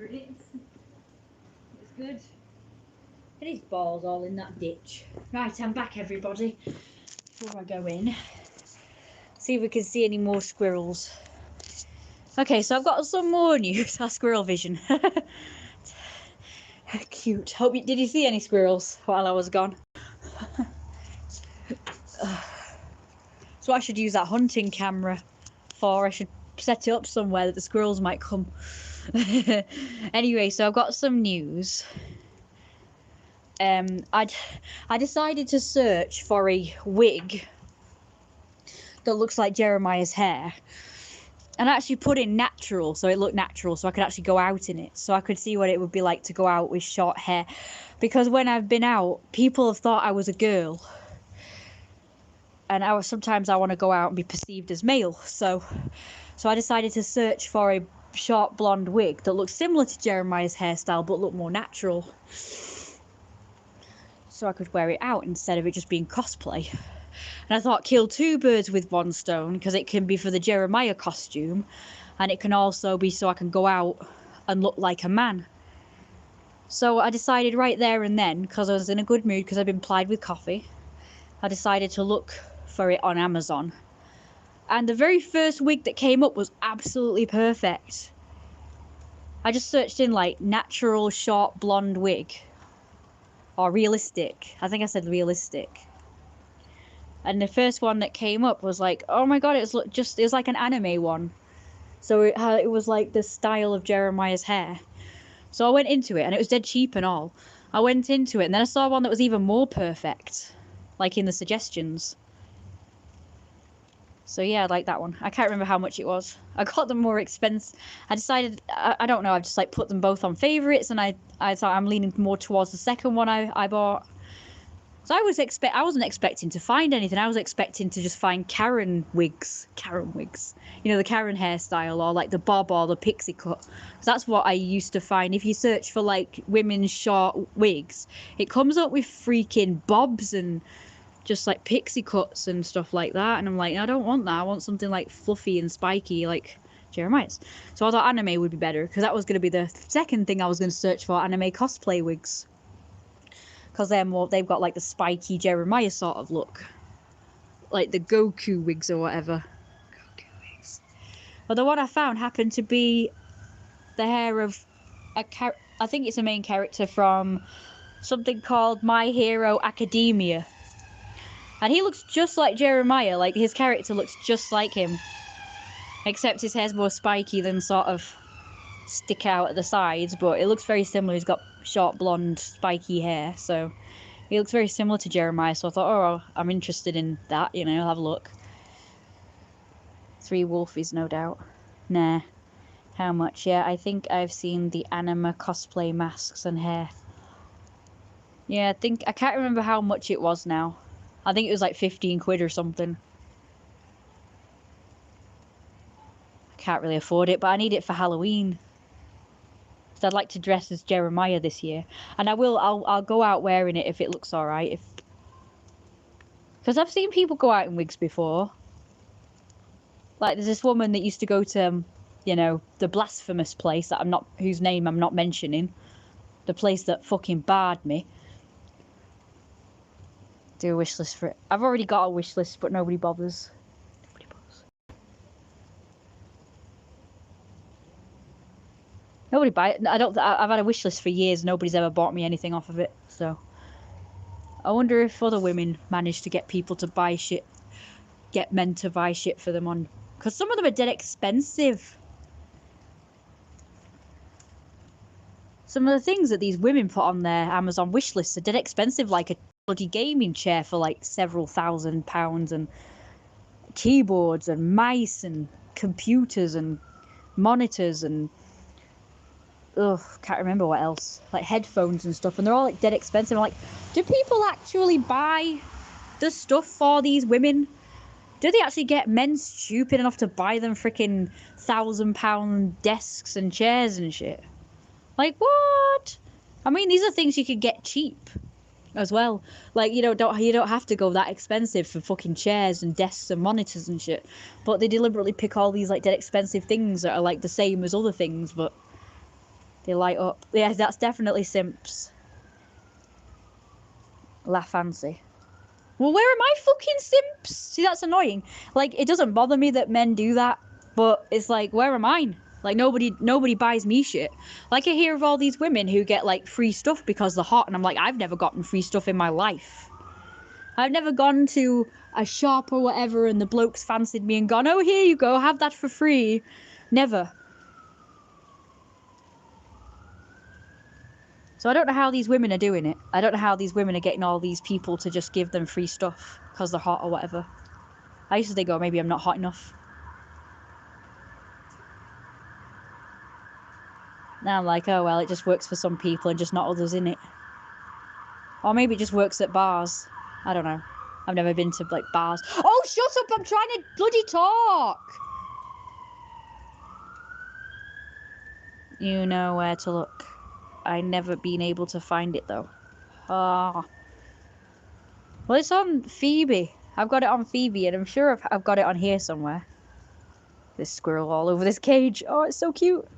It's good. Get his balls all in that ditch. Right, I'm back, everybody. Before I go in, see if we can see any more squirrels. Okay, so I've got some more news. Our squirrel vision. Cute. Hope you, did you see any squirrels while I was gone? So I should use that hunting camera for. I should set it up somewhere that the squirrels might come. Anyway, so I've got some news. I decided to search for a wig that looks like Jeremiah's hair, and I actually put in natural, so it looked natural, so I could actually go out in it, so I could see what it would be like to go out with short hair. Because when I've been out, people have thought I was a girl, and sometimes I want to go out and be perceived as male. So I decided to search for a short blonde wig that looks similar to Jeremiah's hairstyle but look more natural, so I could wear it out instead of it just being cosplay. And I thought, kill two birds with one stone, because it can be for the Jeremiah costume, and it can also be so I can go out and look like a man. So I decided right there and then, because I was in a good mood because I'd been plied with coffee, I decided to look for it on Amazon. And the very first wig that came up was absolutely perfect. I just searched in like natural short blonde wig, or realistic. I think I said realistic. And the first one that came up was like, oh my god, it was like an anime one. So it was like the style of Jeremiah's hair. So I went into it, and it was dead cheap and all. I went into it, and then I saw one that was even more perfect, like in the suggestions. So yeah, I like that one. I can't remember how much it was. I got them more expensive. I decided, I don't know, I've just like put them both on favourites, and I thought I'm leaning more towards the second one I bought. So I wasn't expecting to find anything. I was expecting to just find Karen wigs. You know, the Karen hairstyle, or like the bob or the pixie cut. So that's what I used to find. If you search for like women's short wigs, it comes up with freaking bobs and just like pixie cuts and stuff like that. And I'm like, I don't want that. I want something like fluffy and spiky like Jeremiah's. So I thought anime would be better, because that was going to be the second thing I was going to search for, anime cosplay wigs. Because they've got like the spiky Jeremiah sort of look, like the Goku wigs or whatever. Goku wigs. But the one I found happened to be the hair of I think it's a main character from something called My Hero Academia, and he looks just like Jeremiah. Like his character looks just like him, except his hair's more spiky than sort of stick out at the sides. But it looks very similar. He's got short blonde spiky hair, so he looks very similar to Jeremiah, so I thought, oh, I'm interested in that, you know, I'll have a look. 3 wolfies, no doubt. Nah. How much? Yeah, I think I've seen the anime cosplay masks and hair. Yeah, I can't remember how much it was now. I think it was like 15 quid or something. I can't really afford it, but I need it for Halloween. So I'd like to dress as Jeremiah this year. And I'll go out wearing it if it looks alright. Because I've seen people go out in wigs before. Like, there's this woman that used to go to, you know, the blasphemous place that whose name I'm not mentioning. The place that fucking barred me. Do a wish list for it. I've already got a wish list, but nobody bothers. Nobody bothers. Nobody buy it. I've had a wish list for years. Nobody's ever bought me anything off of it. So I wonder if other women manage to get people to buy shit, get men to buy shit for them on, because some of them are dead expensive. Some of the things that these women put on their Amazon wish lists are dead expensive, like a bloody gaming chair for like several £1,000s, and keyboards and mice and computers and monitors and can't remember what else, like headphones and stuff, and they're all like dead expensive. I'm like, do people actually buy the stuff for these women? Do they actually get men stupid enough to buy them freaking £1,000 desks and chairs and shit? Like, what? I mean, these are things you could get cheap as well. Like, you don't have to go that expensive for fucking chairs and desks and monitors and shit. But they deliberately pick all these like dead expensive things that are like the same as other things, but they light up. Yeah, that's definitely simps. La fancy. Well, where are my fucking simps? See, that's annoying. Like, it doesn't bother me that men do that, but it's like, where are mine? Like, nobody buys me shit. Like, I hear of all these women who get like free stuff because they're hot, and I'm like, I've never gotten free stuff in my life. I've never gone to a shop or whatever and the blokes fancied me and gone, oh, here you go, have that for free. Never. So I don't know how these women are doing it. I don't know how these women are getting all these people to just give them free stuff because they're hot or whatever. I used to think, oh, maybe I'm not hot enough. Now I'm like, oh, well, it just works for some people and just not others, innit? Or maybe it just works at bars. I don't know. I've never been to, like, bars. Oh, shut up! I'm trying to bloody talk! You know where to look. I never been able to find it, though. Ah. Well, it's on Phoebe. I've got it on Phoebe, and I'm sure I've got it on here somewhere. This squirrel all over this cage. Oh, it's so cute.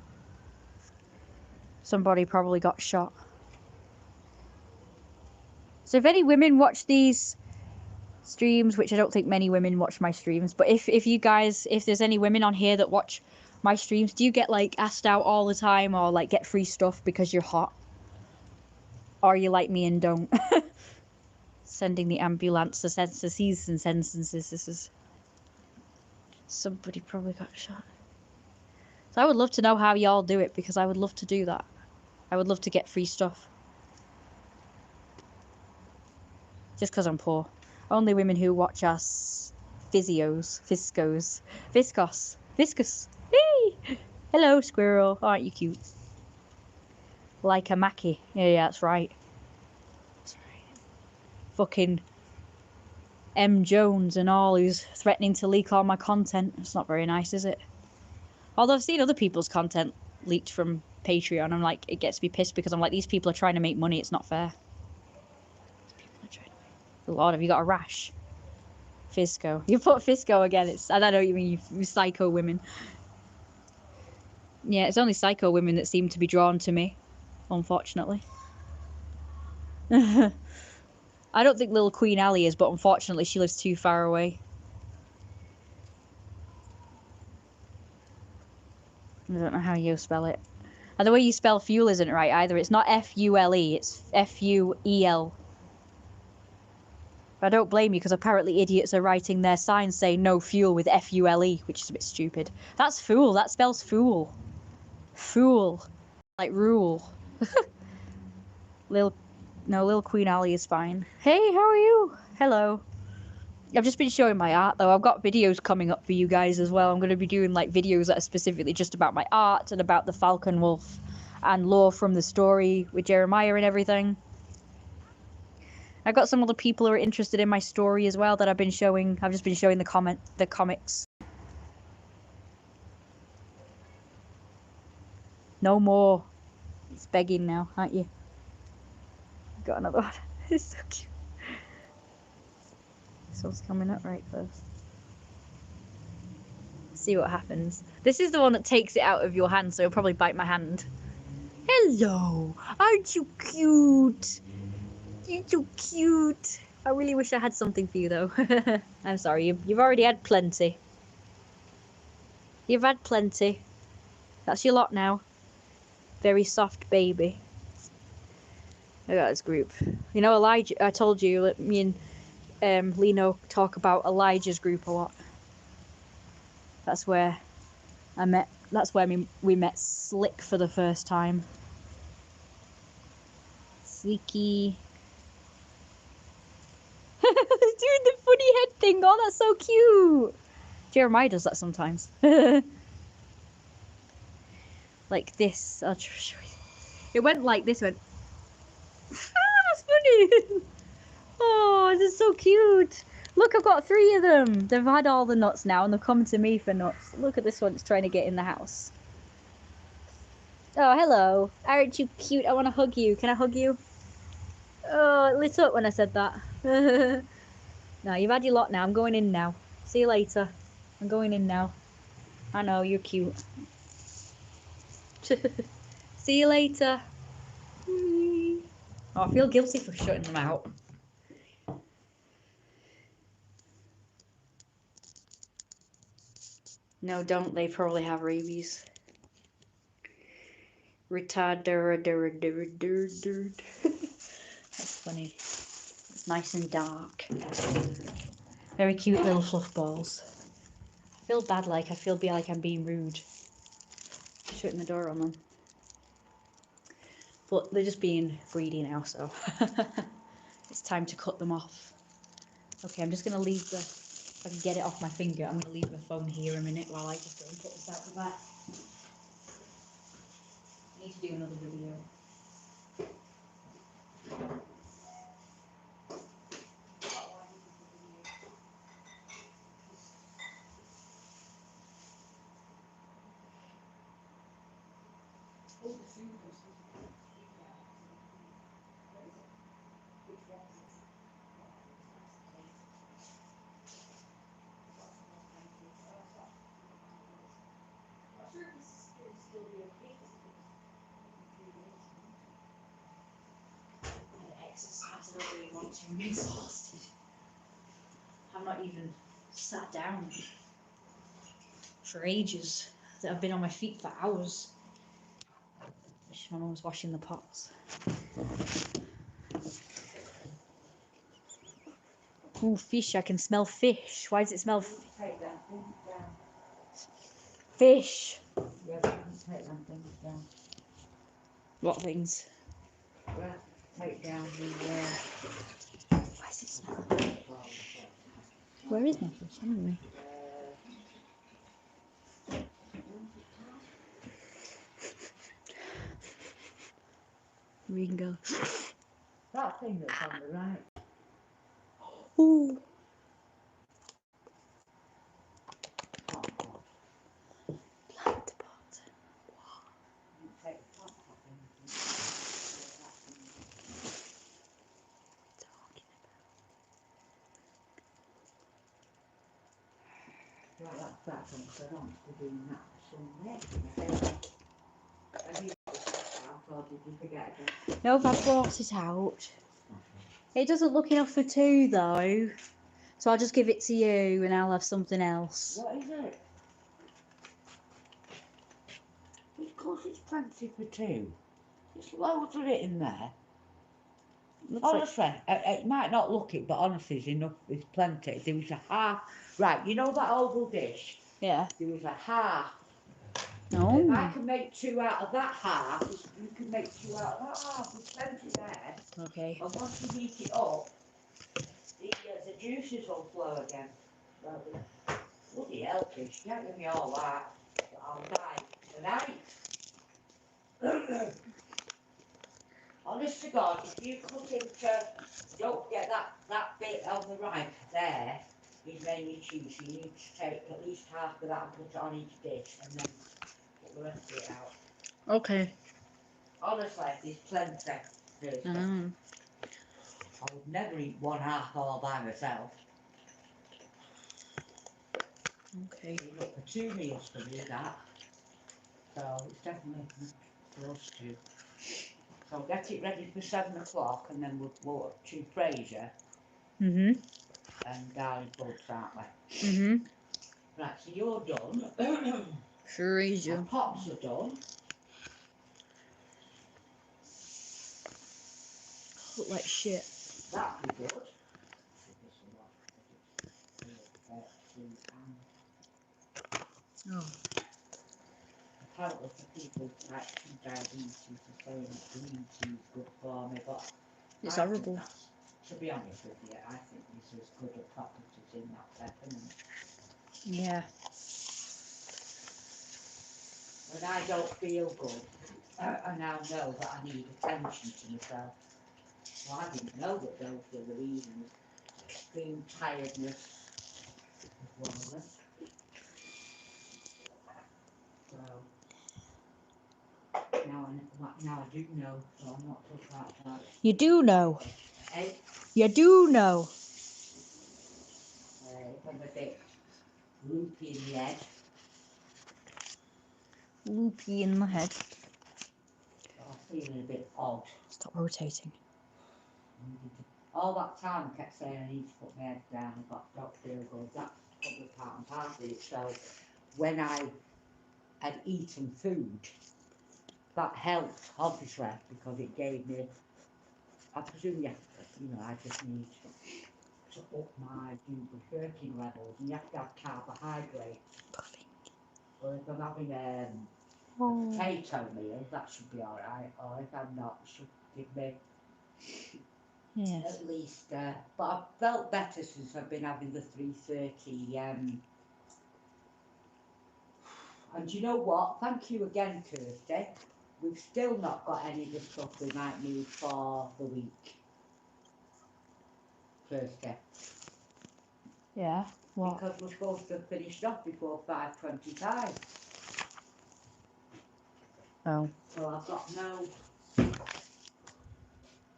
Somebody probably got shot. So if any women watch these streams, which I don't think many women watch my streams, but if there's any women on here that watch my streams, do you get like asked out all the time or like get free stuff because you're hot? Or you like me and don't? Sending the ambulance to sentences and sentences. Somebody probably got shot. So I would love to know how y'all do it, because I would love to do that. I would love to get free stuff. Just because I'm poor. Only women who watch us Viscos. Hey! Hello, squirrel. Aren't you cute? Like a Mackie. Yeah, that's right. That's right. Fucking M. Jones and all, who's threatening to leak all my content. It's not very nice, is it? Although I've seen other people's content leaked from Patreon, I'm like, it gets me pissed, because I'm like, these people are trying to make money. It's not fair. Lord, have you got a rash? Fisco. You put Fisco again. I don't know what you mean, you psycho women. Yeah, it's only psycho women that seem to be drawn to me, unfortunately. I don't think little Queen Ali is, but unfortunately she lives too far away. I don't know how you spell it. And the way you spell fuel isn't right either. It's not F-U-L-E, it's F-U-E-L. I don't blame you, because apparently idiots are writing their signs saying no fuel with F-U-L-E, which is a bit stupid. That's fool. That spells fool. Fool. Like rule. Lil Queen Ali is fine. Hey, how are you? Hello. I've just been showing my art, though. I've got videos coming up for you guys as well. I'm going to be doing like videos that are specifically just about my art and about the Falcon Wolf and lore from the story with Jeremiah and everything. I've got some other people who are interested in my story as well that I've been showing. I've just been showing the comics. No more. It's begging now, aren't you? Got another one. It's so cute. this one's coming up right first. See what happens. This is the one that takes it out of your hand, so it'll probably bite my hand. Hello, aren't you cute? You're so cute. I really wish I had something for you though. I'm sorry, you've already had plenty. You've had plenty. That's your lot now. Very soft baby. Look at this group. You know, Elijah, I told you that me and Lino talk about Elijah's group a lot. That's where we met Slick for the first time. Slicky. Doing the funny head thing. Oh, that's so cute. Jeremiah does that sometimes. Like this. I'll show you. It went like this. Went. That's funny. Oh, this is so cute. Look, I've got 3 of them. They've had all the nuts now, and they're coming to me for nuts. Look at this one. It's trying to get in the house. Oh, hello. Aren't you cute? I want to hug you. Can I hug you? Oh, it lit up when I said that. No, you've had your lot now. I'm going in now. See you later. I'm going in now. I know, you're cute. See you later. Oh, I feel guilty for shutting them out. No, don't. They probably have rabies. Retarded. That's funny. It's nice and dark. Very cute little fluff balls. I feel bad, like I'm being rude. Shutting the door on them. But they're just being greedy now, so it's time to cut them off. Okay, I'm just gonna leave if I can get it off my finger, I'm gonna leave the phone here a minute while I just go and put this out the back. I need to do another video. I'm exhausted. I'm not even sat down for ages. I've been on my feet for hours. My mum's washing the pots. Ooh, fish. I can smell fish. Why does it smell fish? Yeah, take them things down. What things? Well, take down the Why does it smell? Where is my fish anyway? We can go. that thing that's on the right. Ooh. Plant pot. You take the top off and right, that's that one, so I don't want to be doing that for some Have you got this out, or did you forget again? No, I brought it out. It doesn't look enough for 2 though. So I'll just give it to you and I'll have something else. What is it? Of course it's plenty for 2. There's loads of it in there. Looks Honestly, it might not look it, but honestly, there's enough. There's plenty. There was a half. Right, you know that oval dish? Yeah. There was a half. No. If I can make 2 out of that half, you can make 2 out of that half. There's plenty there. Okay. And once you heat it up, the juices will flow again. Bloody hell, fish. Don't give me all that. I'll die tonight. Honest to God, if you cut into, don't get that bit on the right there, is mainly cheese. You need to take at least half of that and put it on each dish and then put the rest of it out. Okay. Honestly, there's plenty. Mm. I would never eat 1/2 all by myself. Okay. It's up for 2 meals for me, that. So it's definitely for us two. So get it ready for 7 o'clock and then we'll go to Fraser Mhm. and Darling Buds, aren't we? Mhm. Right, so you're done. Sure is Our you. pots are done. Look like shit. That'd be good. Oh. Apparently for people like diabetes are saying green tea is good for me, but It's I think horrible. that's, to be honest with you, I think this is good at properties in that peppermint. Yeah. When I don't feel good, I now know that I need attention to myself. Well, I didn't know that those were the reasons. Extreme tiredness was one of them. So now I do know, so I'm not so bad. You do know. Hey, You do know. I'm a bit loopy in the head. Loopy in my head. I'm feeling a bit odd. Stop rotating. All that time I kept saying I need to put my head down and don't feel good. That's probably part and parcel of it. So when I had eaten food, that helped obviously because it gave me, I presume I just need to up my glucocorticoid levels and you have to have carbohydrates. Or if I'm having a potato meal, that should be alright. Or if I'm not, it should give me Yes. at least, but I've felt better since I've been having the 3:30. And you know what? Thank you again, Kirsty. We've still not got any of the stuff we might need for the week. Kirsty. Yeah. What? Because we're supposed to have finished off before 5:25. Oh. So I've got no.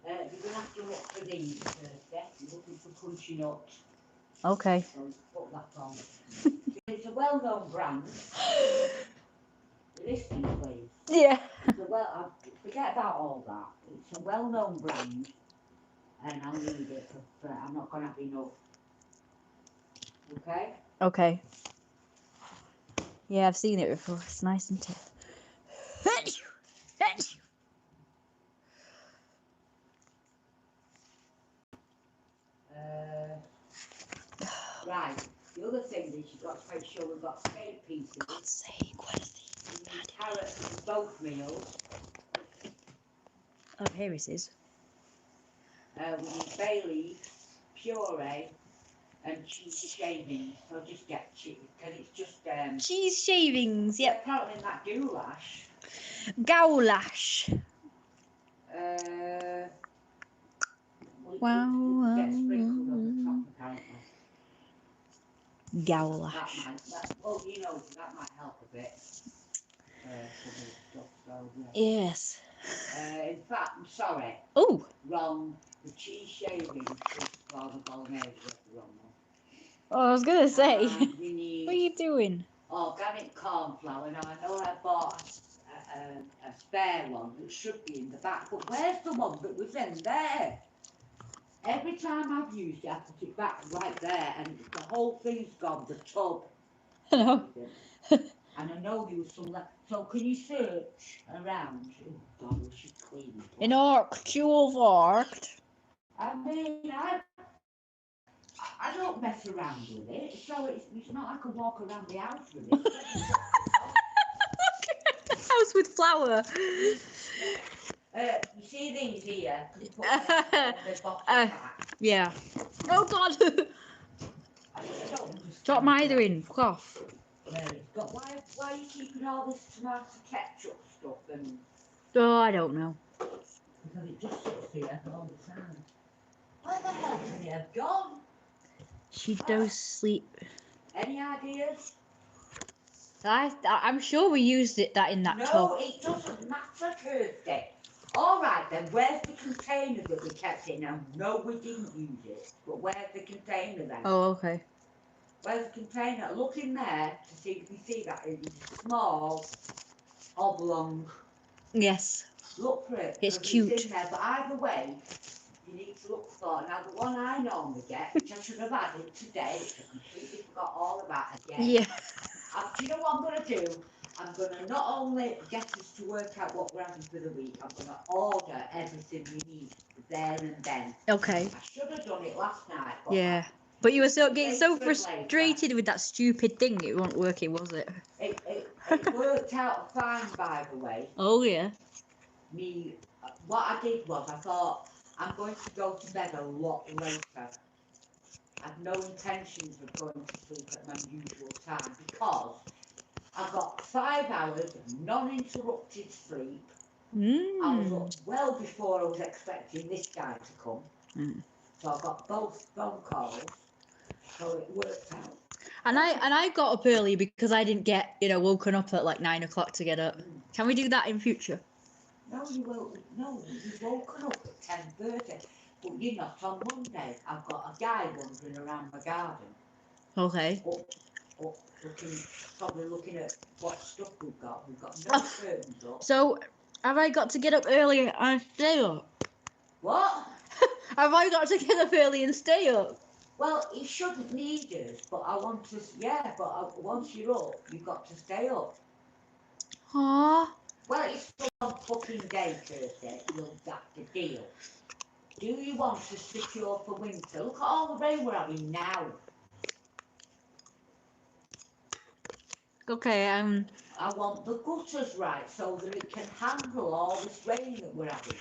You're going to have to look for these, Kirsty. You're looking for crunchy nuts. Okay. So put that on. It's a well-known brand. Listen, please. Yeah. Forget about all that. It's a well-known brand, and I'll need it. But I'm not going to have enough. Okay. Okay. Yeah, I've seen it before. It's nice, isn't it? Right. The other thing is you've got to make sure we've got steak pieces. God's sake, what is We need carrots in both meals. Oh, here it is. We need bay leaf, puree, and cheese shavings. So just get cheese, because it's just Cheese shavings, yep. apparently in that goulash. Goulash. We get sprinkled on the top apparently. Goulash. Well, that might help a bit. For the stuff, so yeah. Yes. In fact, I'm sorry. Oh. Wrong. The cheese shavings is for the bolognese was the wrong one. Oh, I was gonna say. We need What are you doing? organic corn flour. Now I know I bought a spare one that should be in the back, but where's the one that was in there? Every time I've used it, I put it back right there, and the whole thing's gone. The tub. Hello. And I know there was some left. So can you search around? Oh God, we should clean it. In ork, you orked. I mean, I don't mess around with it, so it's not like I walk around the house with it. House with flour. You see these here? You put them in the bottom pack. Yeah. Oh God. I just don't understand. Stop mithering. Cough. Why are you keeping all this tomato ketchup stuff and? Oh, I don't know. Because it just sits here all the time. Where the hell can it have gone? She does sleep. Any ideas? I'm sure we used that in that tub. No, it doesn't matter, Kirsty. All right then, where's the container that we kept it in? Now, no, we didn't use it, but where's the container then? Oh, okay. Where's the container? Look in there to see if you see that it's small, oblong. Yes. Look for it. It's 'cause cute. It's in there, but either way, you need to look for. Now, the one I normally get, which I should have added today, which I completely forgot all about again. Yeah. Do you know what I'm going to do? I'm going to not only get us to work out what we're having for the week, I'm going to order everything we need there and then. Okay. I should have done it last night. But Yeah. But you were getting so later and frustrated with that stupid thing. It wasn't working, was it? It worked out fine, by the way. Oh yeah. What I did was I thought I'm going to go to bed a lot later. I've no intentions of going to sleep at my usual time because I got 5 hours of non-interrupted sleep. I was up well before I was expecting this guy to come. So I got both phone calls. So it worked out. And I got up early because I didn't get, woken up at like 9 o'clock to get up. Can we do that in future? No, you will. No, you've woken up at 10:30. But you're not on Monday. I've got a guy wandering around my garden. Okay. Probably looking at what stuff we've got. We've got no curtains up. So, have I got to get up early and stay up? What? Have I got to get up early and stay up? Well, he shouldn't need us, but I want to. Yeah, but once you're up, you've got to stay up. Aww. Well, it's still a fucking day, Thursday. You'll have to deal. Do you want to secure for winter? Look at all the rain we're having now. Okay, I want the gutters right so that it can handle all this rain that we're having.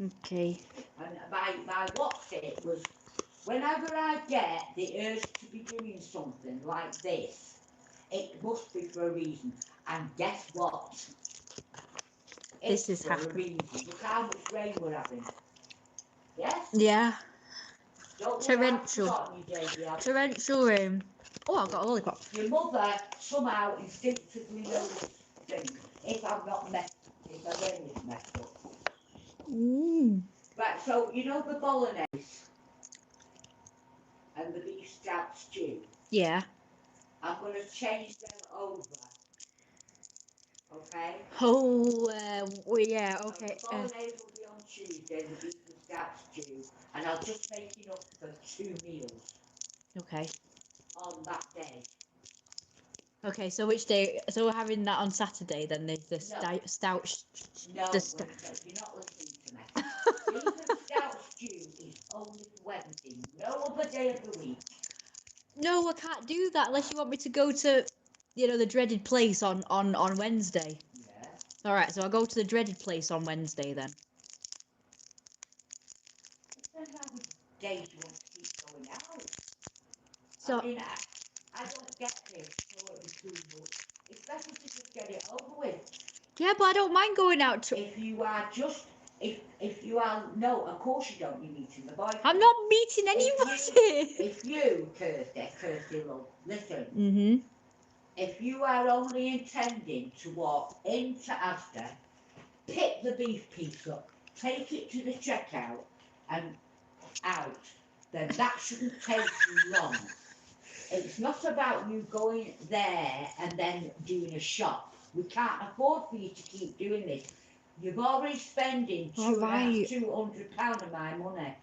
Okay. And my what's it was, whenever I get the urge to be doing something like this, it must be for a reason. And guess what? This is for a happening. reason. Look how much rain we're having. Yes? Yeah. Don't Torrential. Torrential rain. Oh, I've got a lollipop. Your mother somehow instinctively knows things. If I'm not messed, if my brain is messed up. Right, so you know the bolognese and the beef stout stew? Yeah. I'm going to change them over. Okay? Oh, well, yeah, okay. So the bolognese will be on Tuesday, the beef and stout stew, and I'll just make enough for 2 meals. Okay. On that day. Okay, so which day? So we're having that on Saturday then, the stout. No, you're not listening to me. Beef and stout stew is only for Wednesday, no other day of the week. No, I can't do that unless you want me to go to, the dreaded place on Wednesday. Yeah. All right, so I'll go to the dreaded place on Wednesday then. Depends how many days you want to keep going out. So I mean, I don't get this, so it was too much. It's better to just get it over with. yeah, but I don't mind going out to. If you are just, if you are, no, of course you don't. You're meeting the boyfriend. I'm not meeting anybody. If you, Kirsty, love, listen. Mm-hmm. If you are only intending to walk into Asda, pick the beef piece up, take it to the checkout and out, then that shouldn't take you long. It's not about you going there and then doing a shop. We can't afford for you to keep doing this. You've already spending £200 of my money.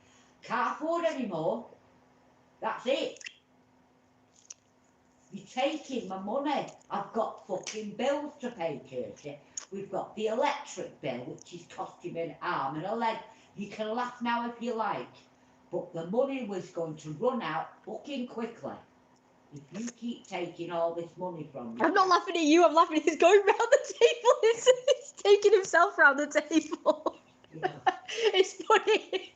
Can't afford any more. That's it. You're taking my money. I've got fucking bills to pay, Kirsty. We've got the electric bill, which is costing me an arm and a leg. You can laugh now if you like, but the money was going to run out fucking quickly. If you keep taking all this money from me. I'm not laughing at you, I'm laughing at he's going round the table. He's taking himself round the table. Yeah. It's funny.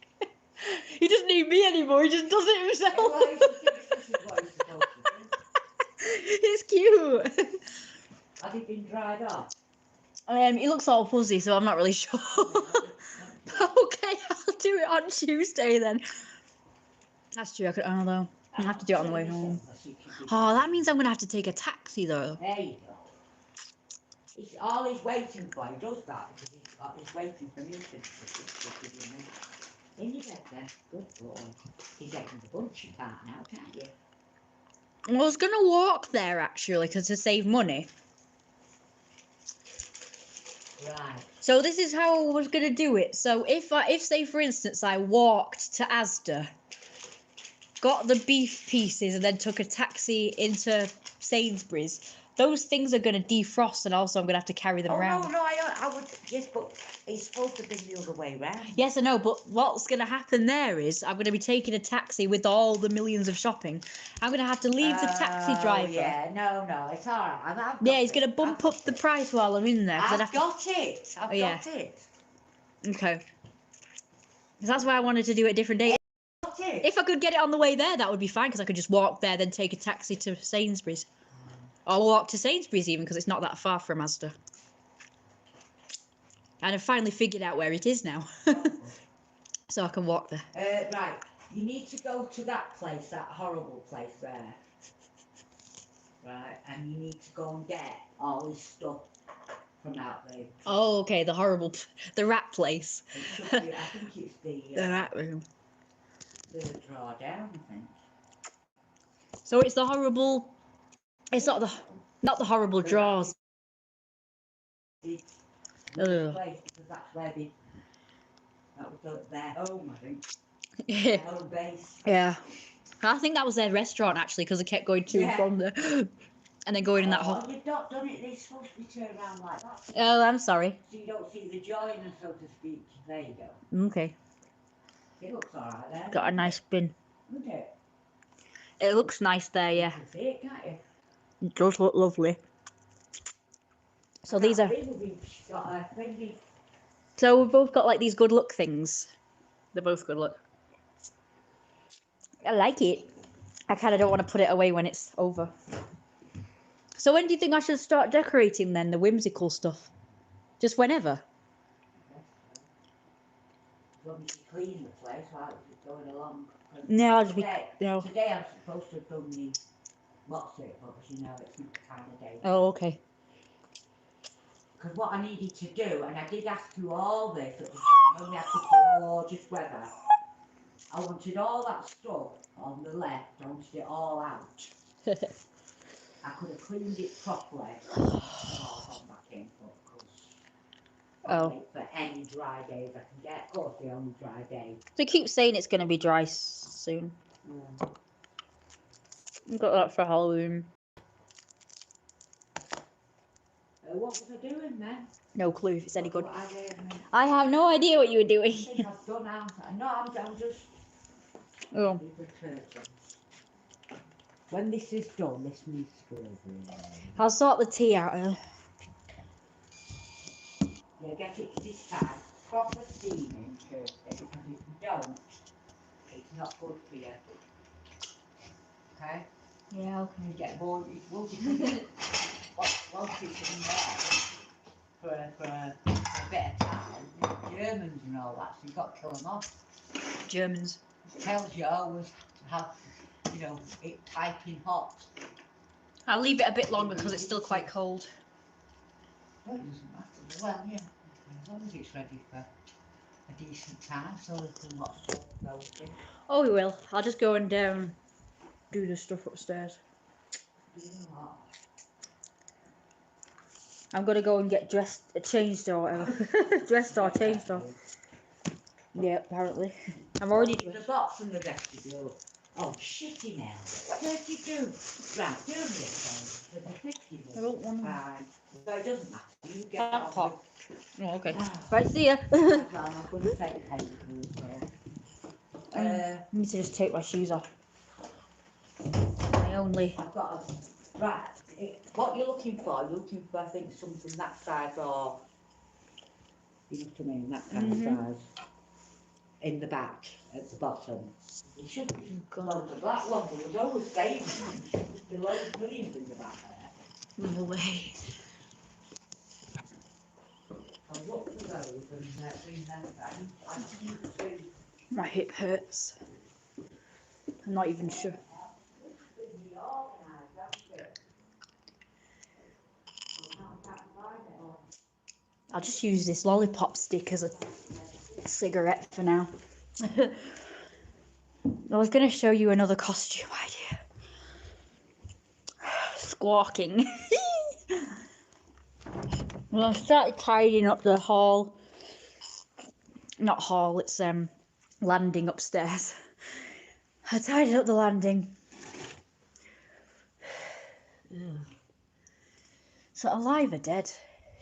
He doesn't need me anymore, he just does it himself. Well, he thinks this is what he's supposed to do. It's cute. Has he been dried off? He looks all fuzzy, so I'm not really sure. Okay, I'll do it on Tuesday then. That's true, I could, oh no. I have to do it on the way home. Oh, that means I'm going to have to take a taxi though. There you go. It's all he's waiting for. He does that because he's waiting for me to give him in your bed then. Good boy. He's getting the bunch you can't now, can't you? I was going to walk there, actually, because to save money. Right. So this is how I was going to do it. So if say, for instance, I walked to Asda, got the beef pieces, and then took a taxi into Sainsbury's, those things are going to defrost, and also I'm going to have to carry them around. No, I would, yes, but it's supposed to be the other way round. Yes, I know, but what's going to happen there is I'm going to be taking a taxi with all the millions of shopping. I'm going to have to leave the taxi driver. Yeah, no, it's all right. I've got Yeah, he's going to bump up the price while I'm in there. I've got it. I've got it. Okay. 'Cause that's why I wanted to do it a different day. If I could get it on the way there, that would be fine, because I could just walk there, then take a taxi to Sainsbury's. Or walk to Sainsbury's even, because it's not that far from Asda. And I've finally figured out where it is now. So I can walk there. Right, you need to go to that place, that horrible place there. Right, and you need to go and get all this stuff from out there. Oh, okay, the horrible, the rat place. It should be, I think it's The rat room. the drawdown, I think. So it's the horrible, it's not the horrible drawers. Place, because that's where that was their home, I think. Their home base. Yeah. I think that was their restaurant, actually, because they kept going to and from there. And then going in that hole. You've not done it, they're supposed to be turned around like that. Oh, I'm sorry. So you don't see the joiner, so to speak. There you go. Okay. It looks alright there. Got a nice bin. Doesn't it? It looks nice there, yeah. You can see it, can't you? It does look lovely. So these are... So we've both got like these good luck things. They're both good luck. I like it. I kind of don't want to put it away when it's over. So when do you think I should start decorating then, the whimsical stuff? Just whenever? You want me to clean the place while it's going along? No, I'll just be... Today I'm supposed to have done the what's it, but you know, it's not the kind of day. Oh, okay. Because what I needed to do, and I did ask you all this at the time, when we had such gorgeous weather, I wanted all that stuff on the left, I wanted it all out. I could have cleaned it properly, and all gone back in, but I'll wait for any dry days I can get. Of course, the only dry day. They keep saying it's going to be dry soon. I've got that for Halloween. What was I doing then? No clue if it's any good. I have no idea what you were doing. I think I've done out. No, I'm just... Oh. When this is done, this needs to go over. I'll sort the tea out. Yeah, get it this time. Proper steaming first, because if you don't, it's not good for you. Okay? Yeah, okay. You get more, it will be once it's in there for a bit of time, Germans and all that, so you've got to kill them off. Germans. It tells you always to have, you know, it piping hot. I'll leave it a bit longer because it's still quite cold. Well, it doesn't matter. Well, yeah, as long as it's ready for a decent time, so we can watch those things. Oh, we will. I'll just go and do the stuff upstairs. You know what? I'm gonna go and get changed or whatever. Dressed or changed or. Yeah, apparently. I'm already The box from the vestibule. Oh, shitty now. 32. Right, do me a favour. There's a 50 I don't want to. Fine. So it doesn't matter. You get That that pot. Oh, okay. Right, see ya. I'm going to take paper as well. I need to just take my shoes off. My only. I've got a... Right. What you're looking for, I think, something that size or... You know what I mean? That kind of size. In the back, at the bottom. It should be loads of black ones, but there's always babies. There's loads of millions in the back there. No way. I'll look for those and bring them back. I just need to... My hip hurts. I'm not even sure. I'll just use this lollipop stick as a cigarette for now. I was going to show you another costume idea. squawking. Well, I started tidying up the hall. Not hall, it's landing upstairs. I tidied up the landing. Ugh. Is it alive or dead?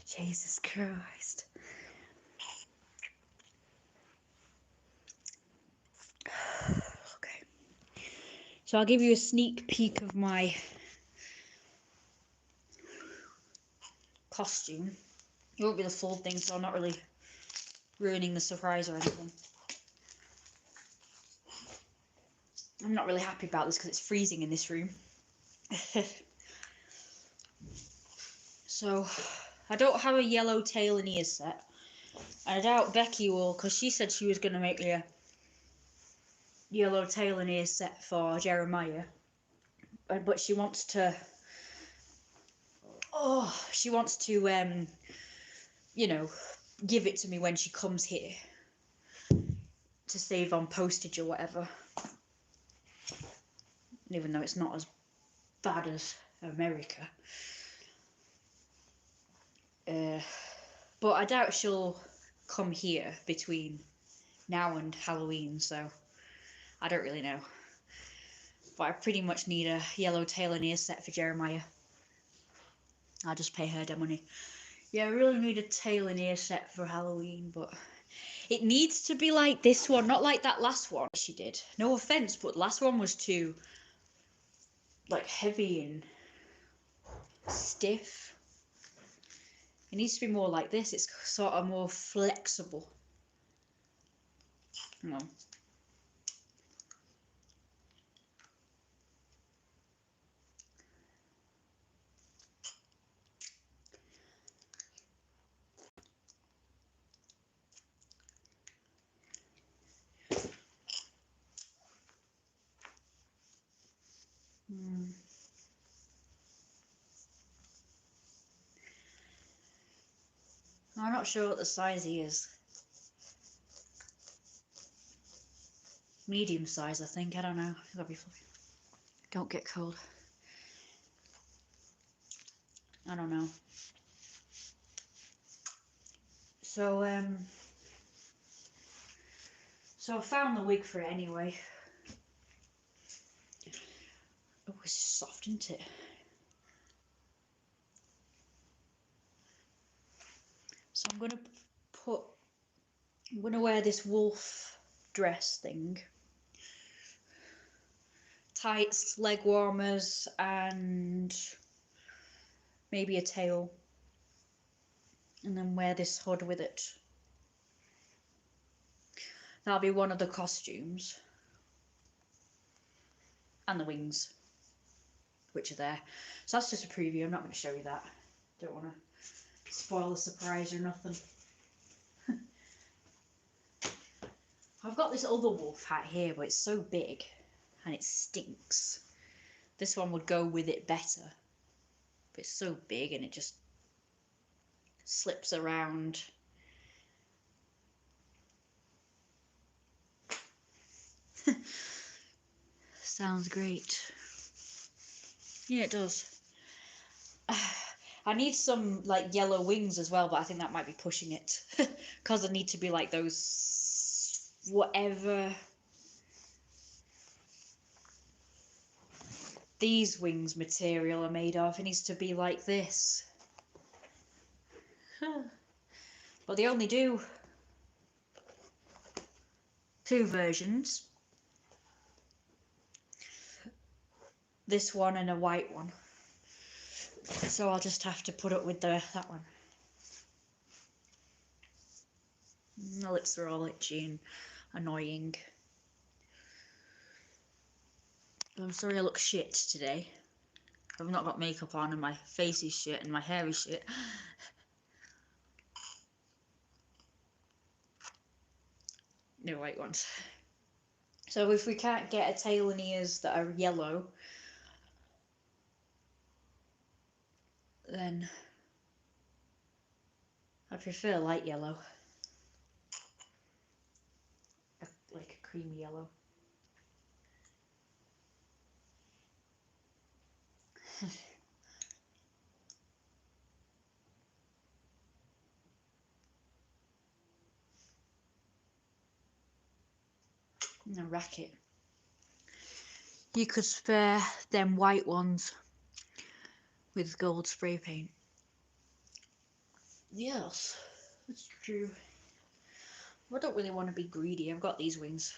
Jesus Christ. Okay. So I'll give you a sneak peek of my costume. It won't be the full thing, so I'm not really ruining the surprise or anything. I'm not really happy about this because it's freezing in this room. So, I don't have a yellow tail and ears set. I doubt Becky will, because she said she was going to make me a yellow tail and ears set for Jeremiah. But she wants to... Oh, she wants to, you know, give it to me when she comes here. To save on postage or whatever. Even though it's not as bad as America. But I doubt she'll come here between now and Halloween, so I don't really know. But I pretty much need a yellow tail and ear set for Jeremiah. I'll just pay her the money. Yeah, I really need a tail and ear set for Halloween, but it needs to be like this one, not like that last one she did. No offense, but the last one was too, like, heavy and stiff. It needs to be more like this. It's sort of more flexible. Hang on. I'm not sure what the size he is. Medium size, I think. I don't know. That'll be fluffy. Don't get cold. I don't know. So I found the wig for it anyway. Oh, it's soft, isn't it? So I'm gonna wear this wolf dress thing. Tights, leg warmers, and maybe a tail. And then wear this hood with it. That'll be one of the costumes. And the wings, which are there. So that's just a preview. I'm not going to show you that. Don't want to spoil the surprise or nothing. I've got this other wolf hat here, but it's so big and it stinks. This one would go with it better, but it's so big and it just slips around. Sounds great. Yeah, it does. I need some like yellow wings as well, but I think that might be pushing it because I need to be like those whatever these wings material are made of. It needs to be like this. But they only do 2 versions. This one and a white one. So I'll just have to put up with that one. My lips are all itchy and annoying. I'm sorry I look shit today. I've not got makeup on and my face is shit and my hair is shit. No white ones. So if we can't get a tail and ears that are yellow, then I prefer light yellow. Like a creamy yellow. And a racket. You could spare them white ones with gold spray paint. Yes, that's true. I don't really want to be greedy. I've got these wings.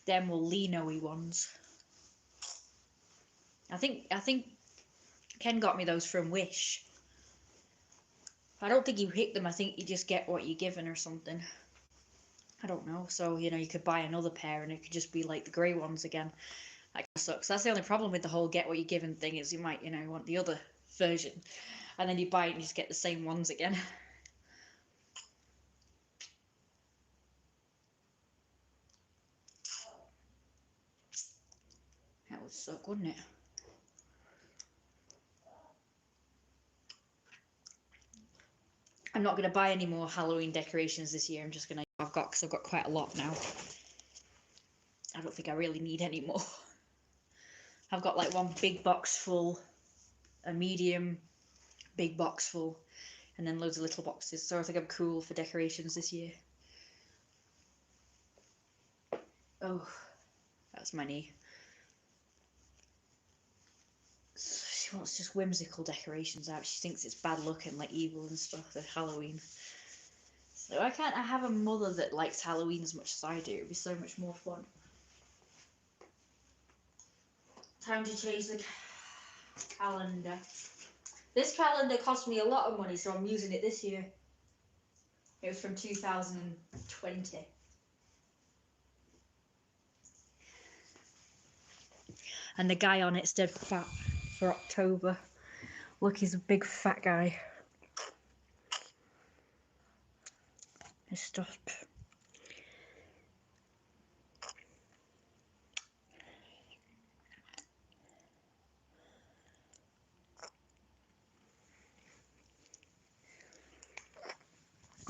Them will Lino-y ones. I think Ken got me those from Wish. I don't think you pick them. I think you just get what you're given or something. I don't know. So, you know, you could buy another pair and it could just be like the grey ones again. That kind of sucks. That's the only problem with the whole get what you're given thing is you might, you know, want the other version. And then you buy it and you just get the same ones again. That would suck, wouldn't it? I'm not going to buy any more Halloween decorations this year. I'm just going to... because I've got quite a lot now. I don't think I really need any more. I've got like one big box full, a medium, big box full, and then loads of little boxes. So I think I'm cool for decorations this year. Oh, that's my knee. She wants just whimsical decorations out. She thinks it's bad luck and like evil and stuff for Halloween. So I can't have a mother that likes Halloween as much as I do. It'd be so much more fun. Time to change the calendar. This calendar cost me a lot of money, so I'm using it this year. It was from 2020. And the guy on it's dead fat for October. Look, he's a big fat guy. His stuff.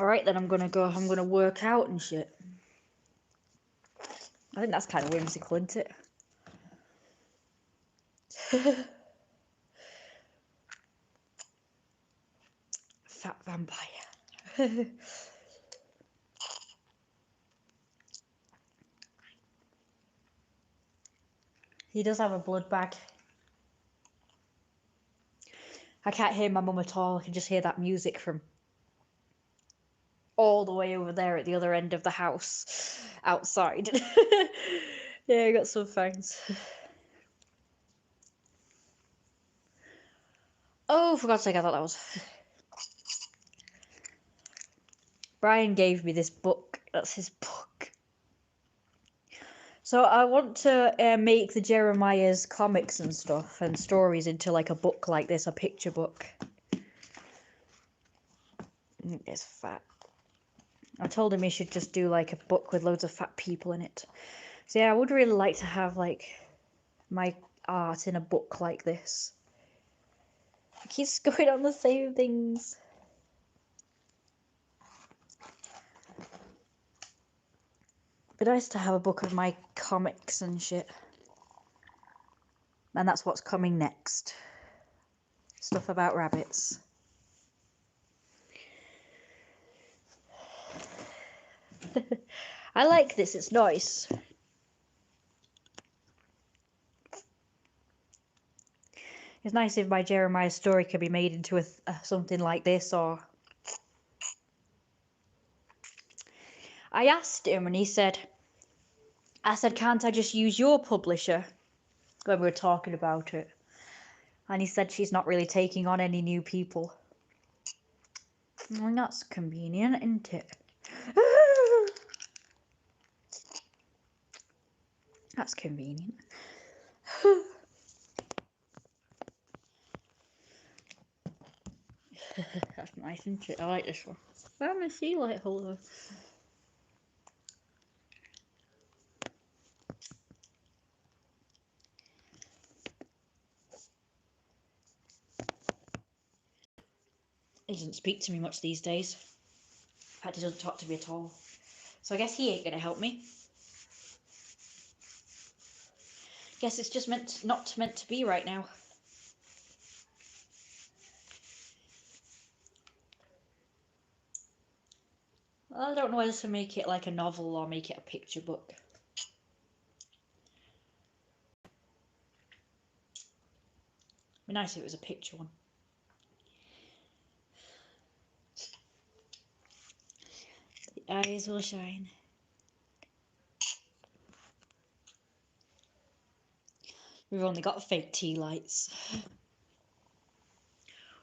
Alright then, I'm gonna work out and shit. I think that's kind of whimsical, isn't it? Fat vampire. He does have a blood bag. I can't hear my mum at all. I can just hear that music from all the way over there at the other end of the house, outside. Yeah, I got some fangs. Oh, for God's sake, I thought that was... Brian gave me this book. That's his book. So I want to make the Jeremiah's comics and stuff and stories into like a book like this, a picture book. It's fat. I told him he should just do like a book with loads of fat people in it. So yeah, I would really like to have like my art in a book like this. It keeps going on the same things. It'd be nice to have a book of my comics and shit. And that's what's coming next. Stuff about rabbits. I like this, it's nice. It's nice if my Jeremiah story could be made into something like this, or... I asked him and he said, can't I just use your publisher? When we were talking about it. And he said she's not really taking on any new people. Well, that's convenient, isn't it? That's convenient. That's nice, isn't it? I like this one. Where am I sea light holder? He doesn't speak to me much these days. In fact, he doesn't talk to me at all. So I guess he ain't gonna help me. Guess it's just not meant to be right now. I don't know whether to make it like a novel or make it a picture book. It'd be nice if it was a picture one. The eyes will shine. We've only got fake tea lights.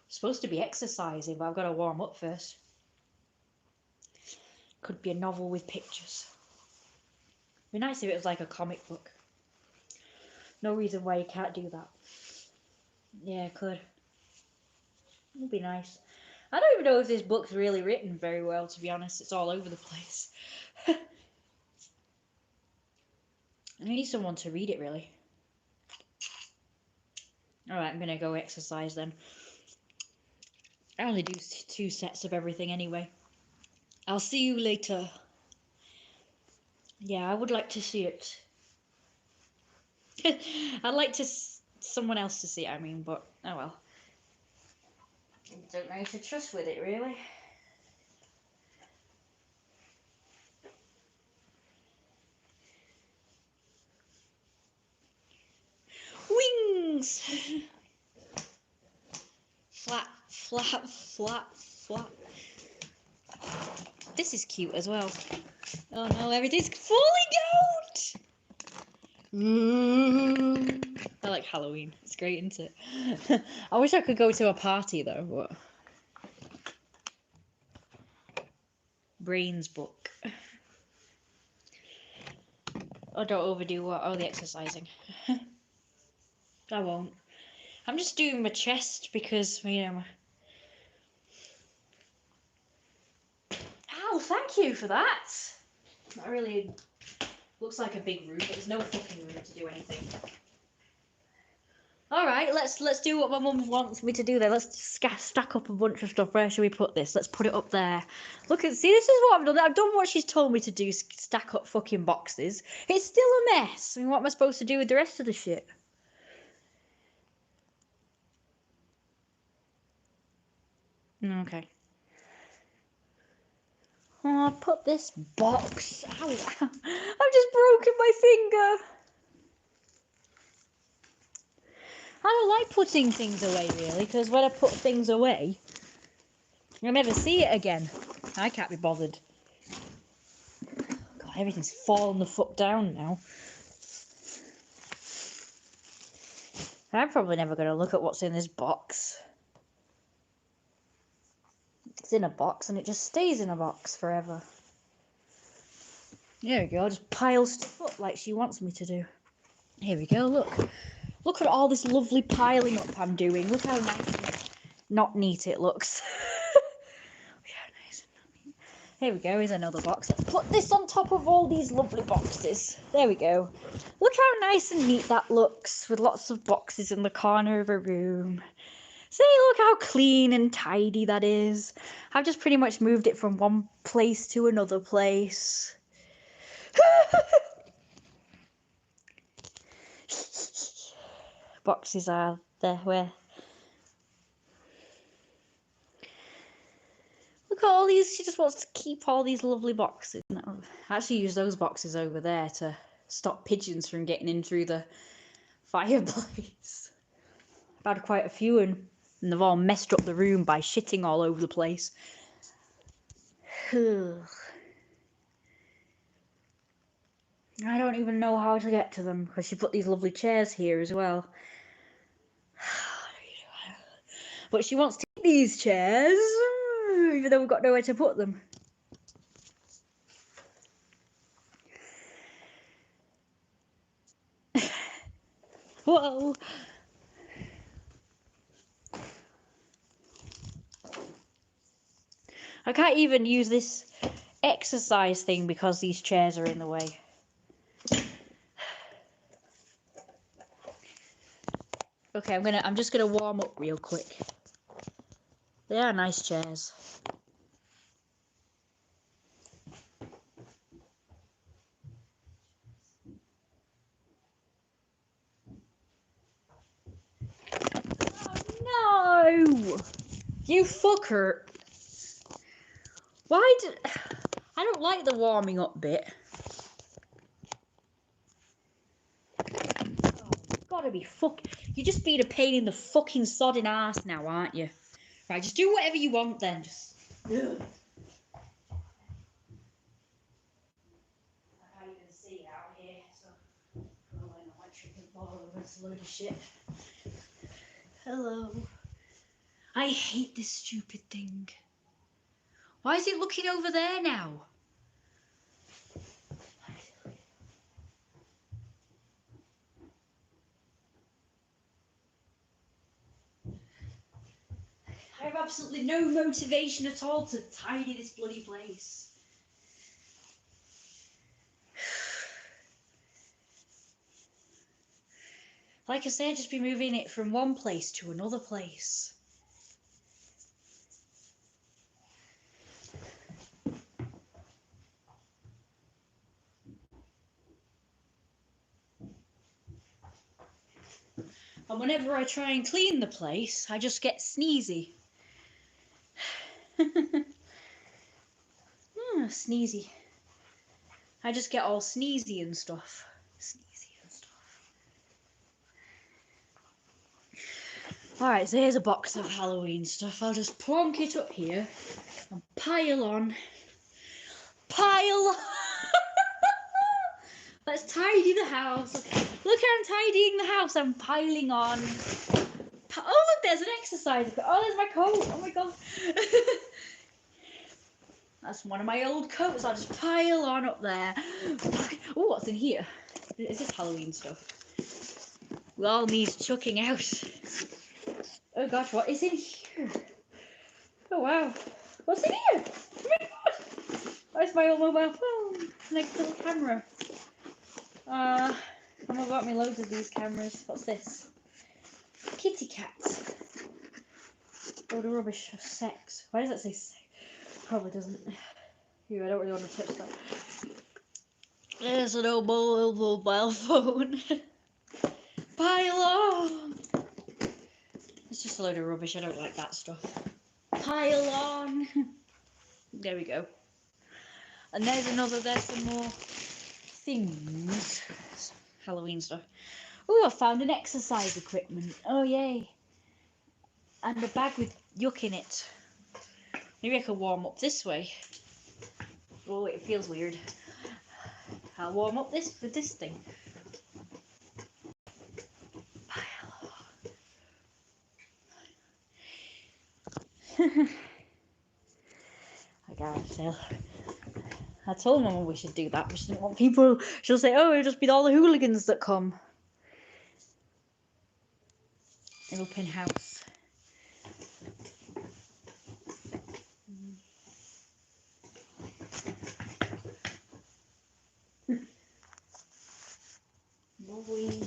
Supposed to be exercising, but I've got to warm up first. Could be a novel with pictures. It'd be nice if it was like a comic book. No reason why you can't do that. Yeah, could. It'd be nice. I don't even know if this book's really written very well, to be honest. It's all over the place. I need someone to read it, really. Alright, I'm gonna go exercise then. I only do 2 sets of everything anyway. I'll see you later. Yeah, I would like to see it. I'd like to someone else to see it, I mean, but oh well. Don't know if to trust with it, really. Wings! Flap, flap, flap, flap. This is cute as well. Oh no, everything's falling out! I like Halloween. It's great, isn't it? I wish I could go to a party though, but... Brains book. Oh, don't overdo what? Oh, the exercising. I won't. I'm just doing my chest because, you know... Ow, thank you for that! That really looks like a big room, but there's no fucking room to do anything. Alright, let's do what my mum wants me to do then. Let's stack up a bunch of stuff. Where should we put this? Let's put it up there. Look, see, this is what I've done. I've done what she's told me to do, stack up fucking boxes. It's still a mess. I mean, what am I supposed to do with the rest of the shit? Okay. Oh, I'll put this box. Ow. I've just broken my finger. I don't like putting things away, really, because when I put things away, I'll never see it again. I can't be bothered. God, everything's fallen the fuck down now. I'm probably never going to look at what's in this box. It's in a box and it just stays in a box forever. There we go, I'll just pile stuff up like she wants me to do. Here we go, look. Look at all this lovely piling up I'm doing. Look how nice and not neat it looks. Yeah, nice and not neat. Here we go, here's another box. Let's put this on top of all these lovely boxes. There we go. Look how nice and neat that looks with lots of boxes in the corner of a room. See, look how clean and tidy that is. I've just pretty much moved it from one place to another place. Boxes are there where... Look at all these, she just wants to keep all these lovely boxes. I actually use those boxes over there to stop pigeons from getting in through the fireplace. I've had quite a few and they've all messed up the room by shitting all over the place. I don't even know how to get to them because she put these lovely chairs here as well. But she wants to keep these chairs, even though we've got nowhere to put them. Whoa! I can't even use this exercise thing because these chairs are in the way. Okay, I'm just gonna warm up real quick. They are nice chairs. Oh no! You fucker! Why did... I don't like the warming up bit. Oh, gotta be You're just being a pain in the fucking sodding arse now, aren't you? Right, just do whatever you want then. Just. Ugh. I can't even see it out here, so oh, an electric ball over. It's a load of shit. Hello. I hate this stupid thing. Why is it looking over there now? I have absolutely no motivation at all to tidy this bloody place. Like I say, I'd just be moving it from one place to another place. And whenever I try and clean the place, I just get sneezy. Sneezy. I just get all sneezy and stuff. Alright, so here's a box of Halloween stuff. I'll just plonk it up here and pile on. Let's tidy the house. Look, I'm tidying the house. I'm piling on. Oh, look, there's an exercise. Oh, there's my coat. Oh my god. That's one of my old coats. I'll just pile on up there. Oh, what's in here? Is this Halloween stuff? We all need chucking out. Oh gosh, what is in here? Oh wow. What's in here? Oh my god. Where's my old mobile phone? Next little camera. I've got me loads of these cameras. What's this? Kitty cats. Load of rubbish of sex. Why does that say sex? Probably doesn't. Ew, I don't really want to touch that. There's an old mobile phone. Pile on. It's just a load of rubbish. I don't like that stuff. Pile on. There we go. And there's some more things. Halloween stuff. Oh, I found an exercise equipment. Oh, yay. And a bag with yuck in it. Maybe I could warm up this way. Oh, it feels weird. I'll warm up this with this thing. I gotta tell. I told Mama we should do that, but she didn't want people. She'll say, oh, it'll just be all the hooligans that come. An open house. Lovely.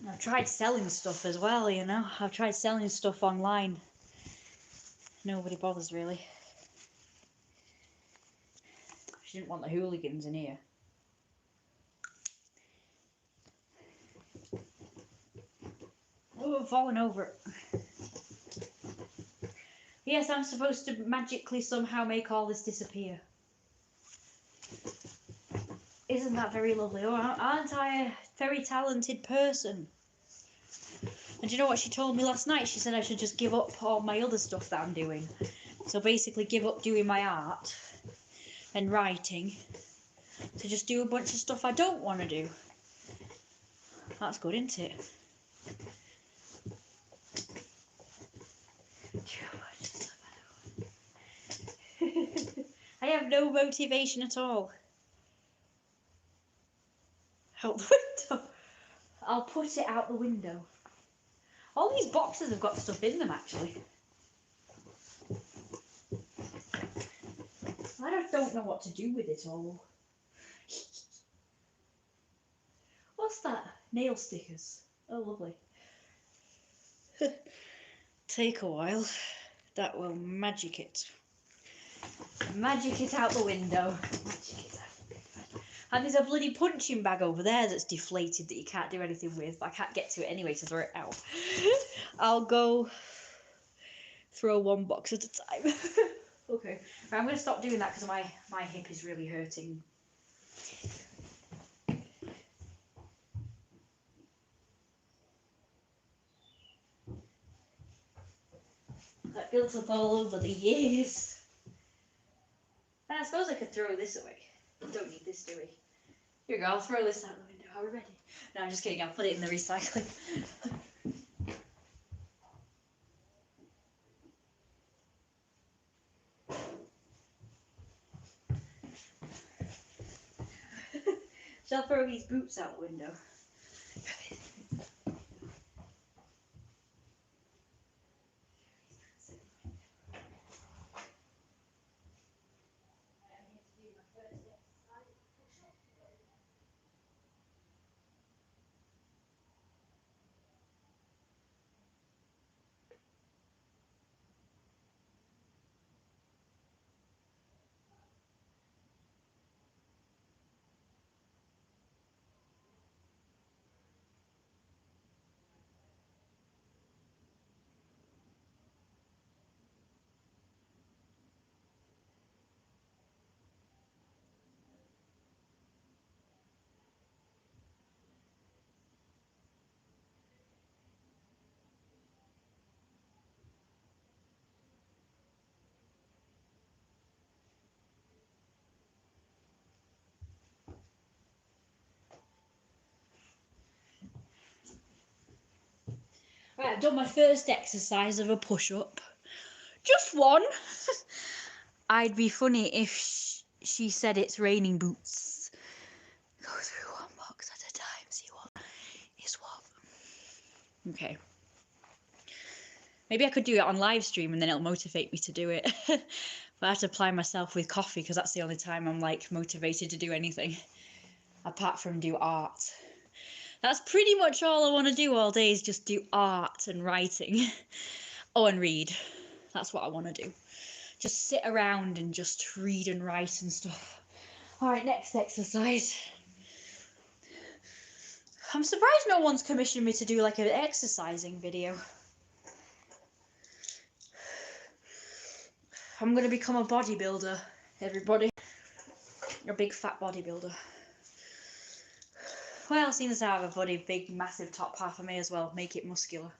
I've tried selling stuff as well, you know. I've tried selling stuff online. Nobody bothers really. She didn't want the hooligans in here. Oh, I'm falling over it. Yes, I'm supposed to magically somehow make all this disappear. Isn't that very lovely? Oh, aren't I a very talented person? And do you know what she told me last night? She said I should just give up all my other stuff that I'm doing. So basically give up doing my art and writing to just do a bunch of stuff I don't want to do. That's good, isn't it? I have no motivation at all. Out the window. I'll put it out the window. All these boxes have got stuff in them, actually. I just don't know what to do with it all. What's that? Nail stickers. Oh, lovely. Take a while. That will magic it. Magic it out the window. Magic it out. And there's a bloody punching bag over there that's deflated that you can't do anything with. But I can't get to it anyway to throw it out. I'll go throw one box at a time. Okay, right, I'm going to stop doing that because my hip is really hurting. That built up all over the years. And I suppose I could throw this away. Don't need this, do we? Here we go, I'll throw this out the window. Are we ready? No, I'm just kidding, I'll put it in the recycling. Shall I throw these boots out the window? Right, I've done my first exercise of a push-up. Just one. I'd be funny if she said it's raining boots. Go through one box at a time, see what is what. Okay. Maybe I could do it on live stream and then it'll motivate me to do it. But I have to apply myself with coffee because that's the only time I'm like motivated to do anything. Apart from do art. That's pretty much all I want to do all day is just do art and writing. Oh, and read. That's what I want to do. Just sit around and just read and write and stuff. Alright, next exercise. I'm surprised no one's commissioned me to do like an exercising video. I'm going to become a bodybuilder, everybody. A big fat bodybuilder. Well, seeing as I have a body, big, massive top half, I may as well make it muscular.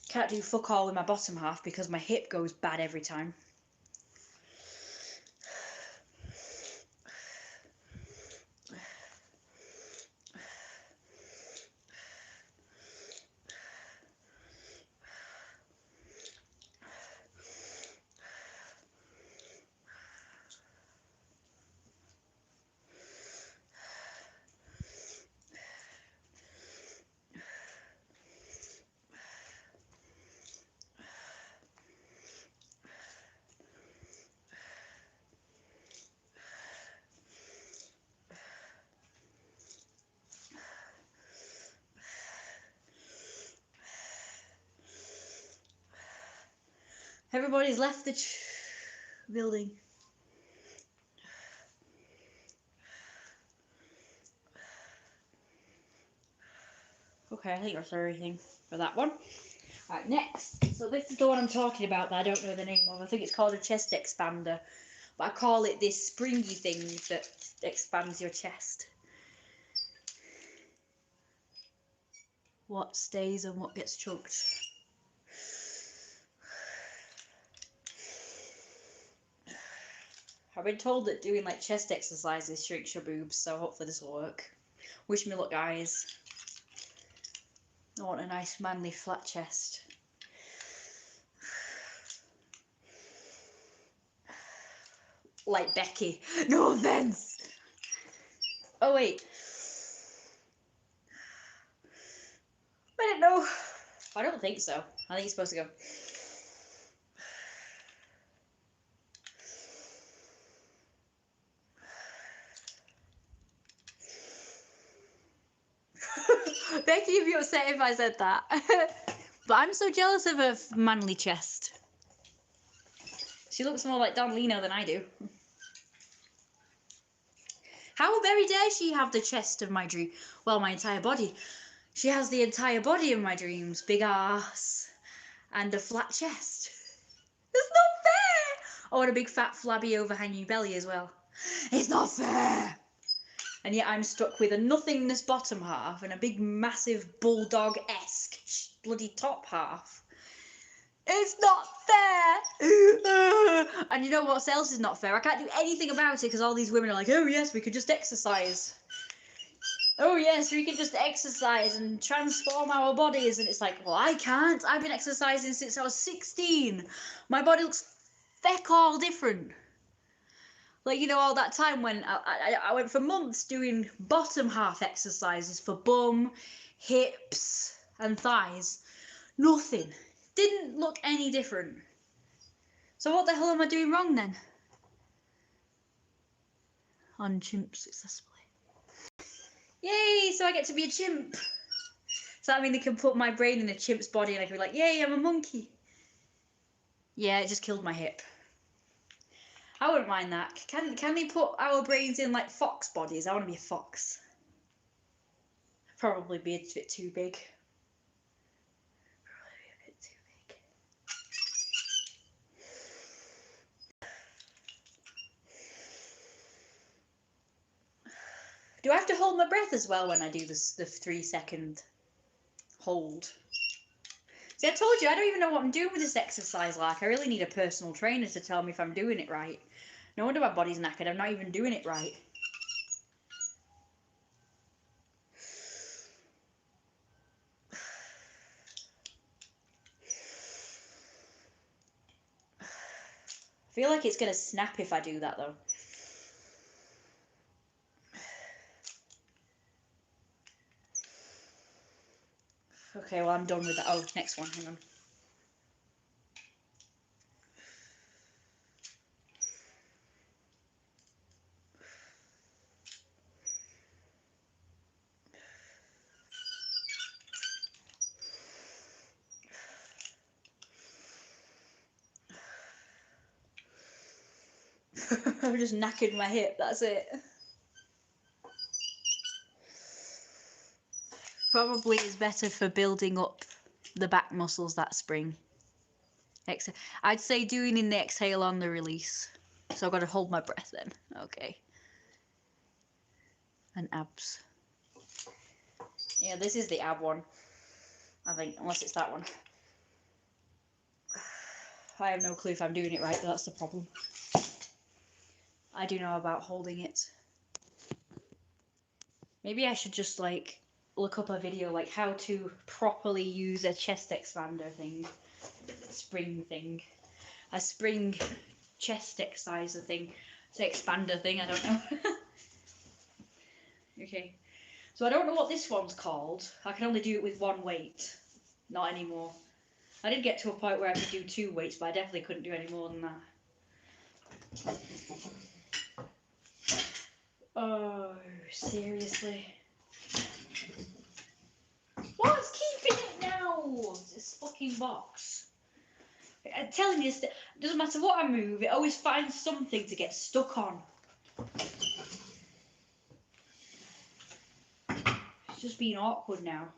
Can't do fuck all with my bottom half because my hip goes bad every time. Everybody's left the building. Okay, I think that's everything for that one. Right, next. So this is the one I'm talking about that I don't know the name of. I think it's called a chest expander. But I call it this springy thing that expands your chest. What stays and what gets chucked. I've been told that doing like chest exercises shrinks your boobs, so hopefully this will work. Wish me luck, guys. I want a nice manly flat chest. Like Becky. No offense. Oh wait. I don't know. I don't think so. I think it's supposed to go. Becky would be upset if I said that. But I'm so jealous of her manly chest. She looks more like Don Lino than I do. How very dare she have the chest of my dream? Well, my entire body. She has the entire body of my dreams. Big ass, and a flat chest. It's not fair! Oh, and a big fat flabby overhanging belly as well. It's not fair! And yet I'm stuck with a nothingness bottom half and a big massive bulldog-esque bloody top half. It's not fair! And you know what else is not fair? I can't do anything about it because all these women are like, oh yes, we could just exercise. Oh yes, we can just exercise and transform our bodies. And it's like, well, I can't. I've been exercising since I was 16. My body looks feck all different. Like, you know, all that time when I went for months doing bottom half exercises for bum, hips, and thighs. Nothing. Didn't look any different. So what the hell am I doing wrong then? On chimp successfully. Yay, so I get to be a chimp. So that means they can put my brain in a chimp's body and I can be like, yay, I'm a monkey. Yeah, it just killed my hip. I wouldn't mind that. Can they put our brains in like fox bodies? I want to be a fox. Probably be a bit too big. Probably a bit too big. Do I have to hold my breath as well when I do this, the 3-second hold? See, I told you, I don't even know what I'm doing with this exercise. Like, I really need a personal trainer to tell me if I'm doing it right. No wonder my body's knackered. I'm not even doing it right. I feel like it's going to snap if I do that, though. Okay, well, I'm done with that. Oh, next one. Hang on. I've just knackered my hip, that's it. Probably is better for building up the back muscles, that spring. I'd say doing in the exhale on the release. So I've got to hold my breath then. Okay. And abs. Yeah, this is the ab one. I think, unless it's that one. I have no clue if I'm doing it right, but that's the problem. I do know about holding it. Maybe I should just like look up a video like how to properly use a chest expander thing. Spring thing. A spring chest exerciser thing. It's expander thing, I don't know. Okay. So I don't know what this one's called. I can only do it with one weight. Not anymore. I did get to a point where I could do 2 weights, but I definitely couldn't do any more than that. Oh, seriously. What's keeping it now? This fucking box. I'm telling you, it doesn't matter what I move, it always finds something to get stuck on. It's just being awkward now.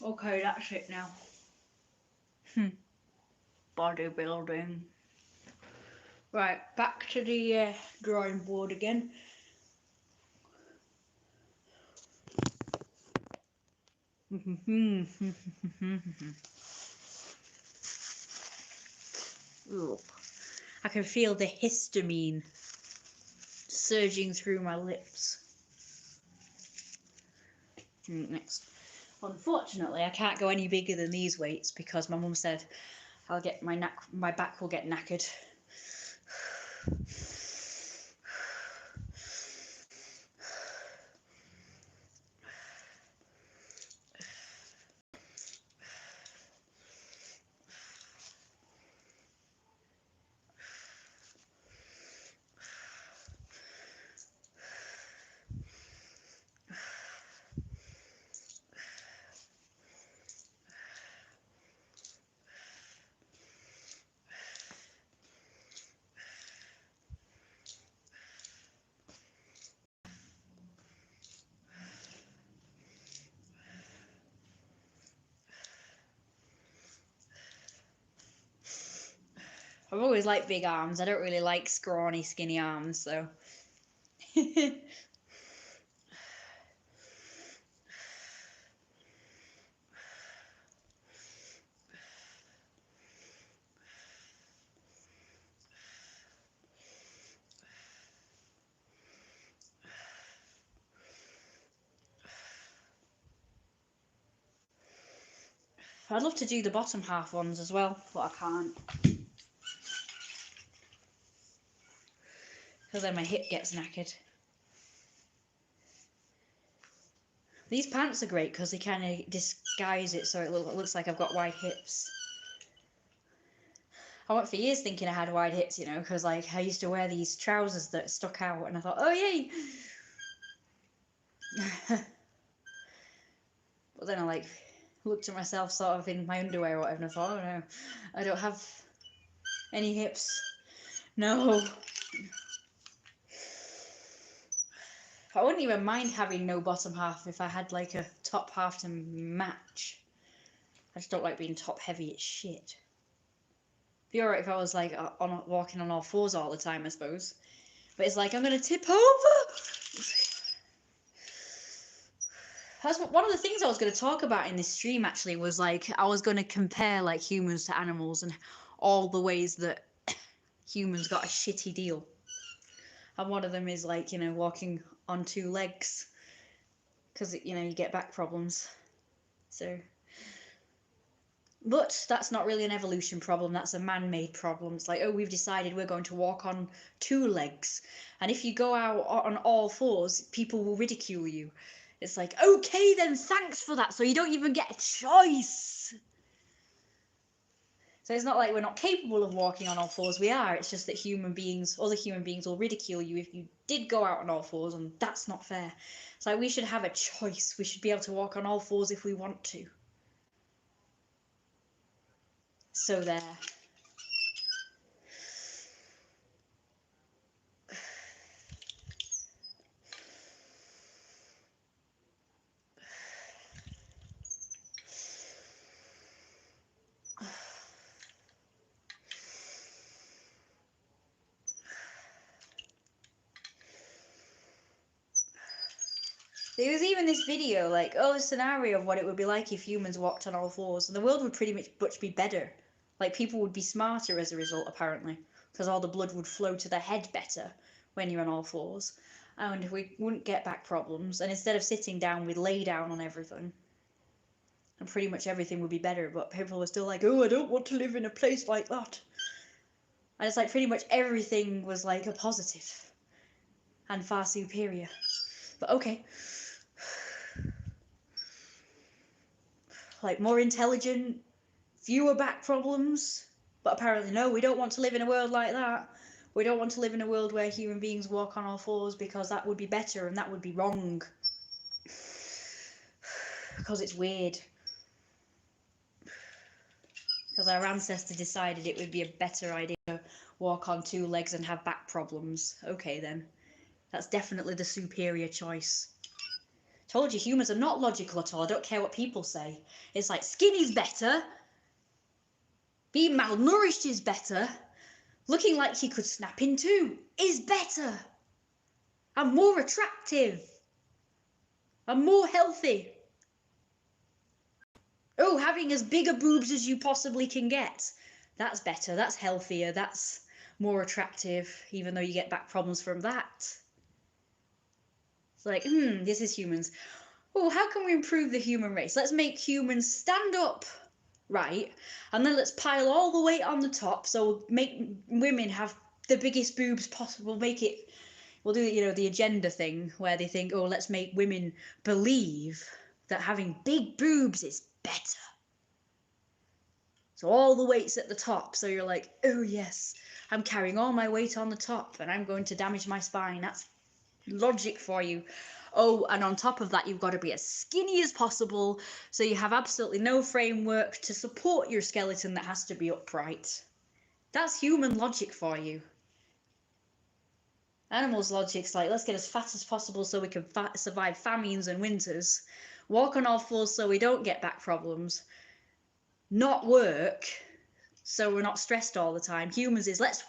Okay, that's it now. Bodybuilding. Right, back to the drawing board again. Ooh. I can feel the histamine surging through my lips. Next. Unfortunately, I can't go any bigger than these weights because my mum said I'll get my back will get knackered. I've always liked big arms. I don't really like scrawny, skinny arms, so. I'd love to do the bottom half ones as well, but I can't. Because then my hip gets knackered. These pants are great because they kind of disguise it so it looks like I've got wide hips. I went for years thinking I had wide hips, you know, because like I used to wear these trousers that stuck out and I thought, oh yay! But then I like looked at myself sort of in my underwear or whatever and I thought, oh no, I don't have any hips. No. I wouldn't even mind having no bottom half if I had like a top half to match. I just don't like being top heavy, it's shit. Be alright if I was like walking on all fours all the time, I suppose. But it's like, I'm gonna tip over! That's one of the things I was going to talk about in this stream actually was like, I was going to compare like humans to animals and all the ways that humans got a shitty deal. And one of them is like, you know, walking on two legs. Because, you know, you get back problems. So. But that's not really an evolution problem, that's a man-made problem. It's like, oh, we've decided we're going to walk on two legs. And if you go out on all fours, people will ridicule you. It's like, okay then, thanks for that, so you don't even get a choice. So it's not like we're not capable of walking on all fours, we are. It's just that other human beings will ridicule you if you did go out on all fours, and that's not fair. It's like we should have a choice. We should be able to walk on all fours if we want to. So there. There was even this video, like, oh, a scenario of what it would be like if humans walked on all fours, and the world would pretty much be better. Like, people would be smarter as a result, apparently, because all the blood would flow to the head better when you're on all fours, and we wouldn't get back problems, and instead of sitting down, we'd lay down on everything, and pretty much everything would be better, but people were still like, oh, I don't want to live in a place like that. And it's like pretty much everything was like a positive, and far superior. But okay. Like more intelligent, fewer back problems. But apparently no, we don't want to live in a world like that. We don't want to live in a world where human beings walk on all fours because that would be better and that would be wrong. Because it's weird. Because our ancestor decided it would be a better idea to walk on two legs and have back problems. Okay then. That's definitely the superior choice. Told you, humans are not logical at all. I don't care what people say. It's like, skinny's better. Being malnourished is better. Looking like you could snap in two is better. I'm more attractive. I'm more healthy. Oh, having as big a boobs as you possibly can get. That's better. That's healthier. That's more attractive, even though you get back problems from that. It's like, this is humans. Oh, how can we improve the human race? Let's make humans stand up, right? And then let's pile all the weight on the top. So make women have the biggest boobs possible. We'll do, you know, the agenda thing where they think, oh, let's make women believe that having big boobs is better. So all the weight's at the top. So you're like, oh yes, I'm carrying all my weight on the top and I'm going to damage my spine. That's logic for you. Oh, and on top of that, you've got to be as skinny as possible, so you have absolutely no framework to support your skeleton that has to be upright. That's human logic for you. Animals' logic's like, let's get as fat as possible so we can survive famines and winters, walk on all fours so we don't get back problems, not work so we're not stressed all the time. Humans is let's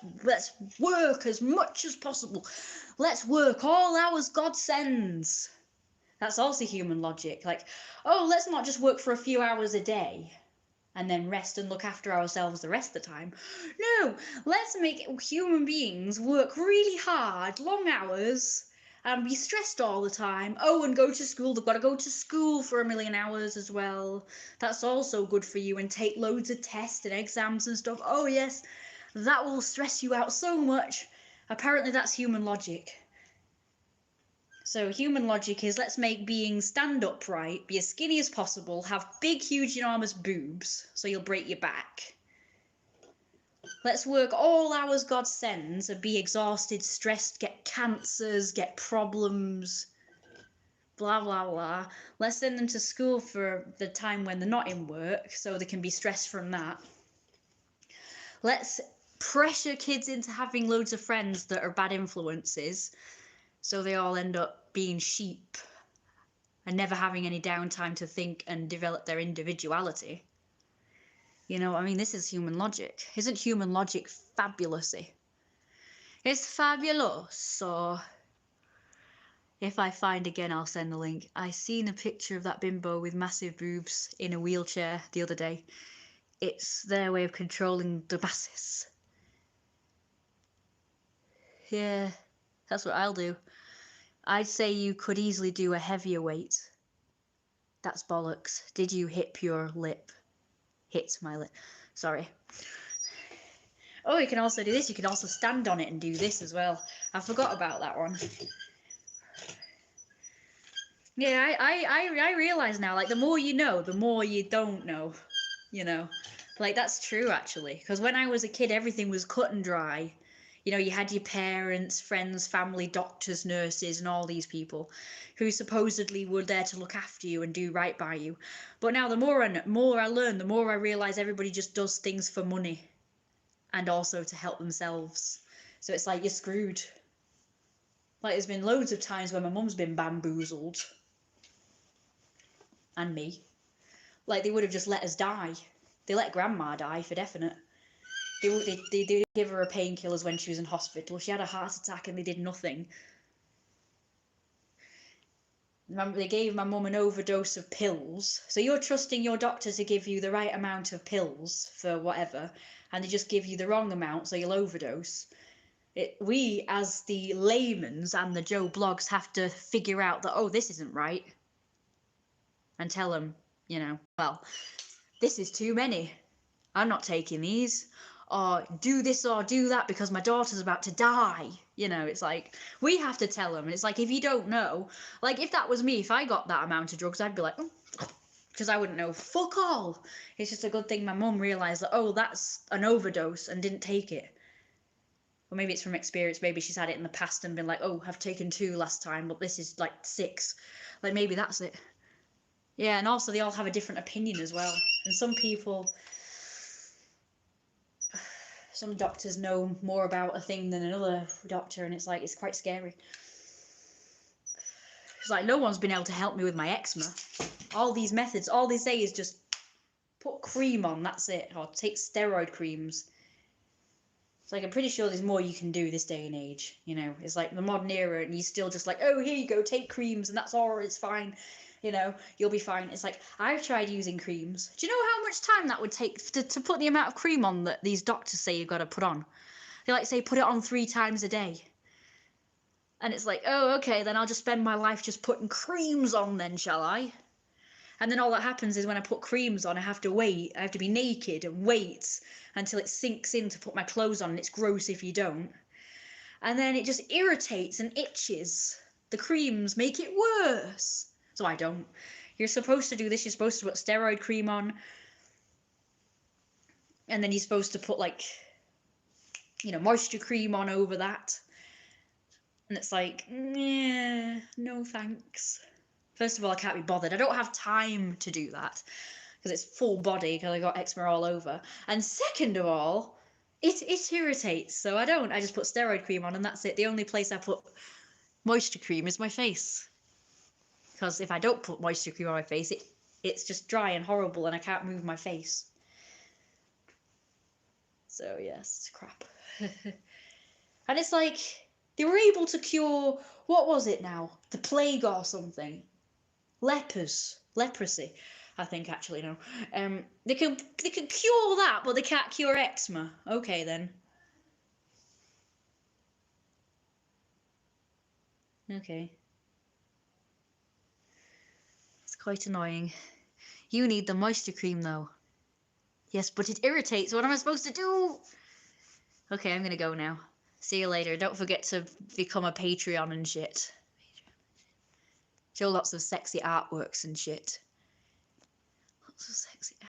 work as much as possible. Let's work all hours God sends. That's also human logic. Like, oh, let's not just work for a few hours a day and then rest and look after ourselves the rest of the time. No, let's make human beings work really hard, long hours, and be stressed all the time. Oh, and go to school. They've got to go to school for a million hours as well. That's also good for you. And take loads of tests and exams and stuff. Oh, yes, that will stress you out so much. Apparently, that's human logic. So human logic is let's make beings stand upright, be as skinny as possible, have big, huge, enormous boobs, so you'll break your back. Let's work all hours God sends and be exhausted, stressed, get cancers, get problems, blah, blah, blah. Let's send them to school for the time when they're not in work, so they can be stressed from that. Let's pressure kids into having loads of friends that are bad influences, so they all end up being sheep and never having any downtime to think and develop their individuality. You know, I mean, this is human logic. Isn't human logic fabulousy? It's fabulous. So if I find again, I'll send the link. I seen a picture of that bimbo with massive boobs in a wheelchair the other day. It's their way of controlling the masses. Yeah, that's what I'll do. I'd say you could easily do a heavier weight. That's bollocks. Did you hit your lip? Hit my lip. Sorry. Oh, you can also do this. You can also stand on it and do this as well. I forgot about that one. Yeah, I realise now, like, the more you know, the more you don't know, you know. Like, that's true, actually. Because when I was a kid, everything was cut and dry. You know, you had your parents, friends, family, doctors, nurses, and all these people who supposedly were there to look after you and do right by you. But now the more I learn, the more I realise everybody just does things for money and also to help themselves. So it's like you're screwed. Like, there's been loads of times where my mum's been bamboozled. And me. Like, they would have just let us die. They let grandma die for definite. They did give her painkillers when she was in hospital. She had a heart attack and they did nothing. They gave my mum an overdose of pills. So you're trusting your doctor to give you the right amount of pills for whatever, and they just give you the wrong amount, so you'll overdose. We, as the layman's and the Joe Blogs, have to figure out that, oh, this isn't right. And tell them, you know, well, this is too many. I'm not taking these. Or do this or do that because my daughter's about to die. You know, it's like, we have to tell them. And it's like, if you don't know, like, if that was me, if I got that amount of drugs, I'd be like, oh, because I wouldn't know fuck all. It's just a good thing my mum realised that, oh, that's an overdose and didn't take it. Or maybe it's from experience. Maybe she's had it in the past and been like, oh, I've taken 2 last time, but this is like 6. Like, maybe that's it. Yeah, and also they all have a different opinion as well. And some doctors know more about a thing than another doctor, and it's like, it's quite scary. It's like, no one's been able to help me with my eczema. All these methods, all they say is just put cream on, that's it, or take steroid creams. It's like, I'm pretty sure there's more you can do this day and age, you know. It's like the modern era, and you're still just like, oh, here you go, take creams, and that's all, it's fine. You know, you'll be fine. It's like, I've tried using creams. Do you know how much time that would take to put the amount of cream on that these doctors say you've got to put on? They like say put it on 3 times a day. And it's like, oh, okay, then I'll just spend my life just putting creams on then, shall I? And then all that happens is when I put creams on, I have to wait. I have to be naked and wait until it sinks in to put my clothes on, and it's gross if you don't. And then it just irritates and itches. The creams make it worse. So I don't. You're supposed to do this. You're supposed to put steroid cream on. And then you're supposed to put, like, you know, moisture cream on over that. And it's like, yeah, no thanks. First of all, I can't be bothered. I don't have time to do that because it's full body because I got eczema all over. And second of all, it irritates. So I don't. I just put steroid cream on and that's it. The only place I put moisture cream is my face. Because if I don't put moisture cream on my face, it's just dry and horrible and I can't move my face. So yes, it's crap. And it's like they were able to cure, what was it now? The plague or something. Leprosy, I think actually no. They can cure that, but they can't cure eczema. Okay then. Okay. It's quite annoying. You need the moisture cream though. Yes, but it irritates. What am I supposed to do? Okay, I'm gonna go now. See you later. Don't forget to become a Patreon and shit. Show lots of sexy artworks and shit. Lots of sexy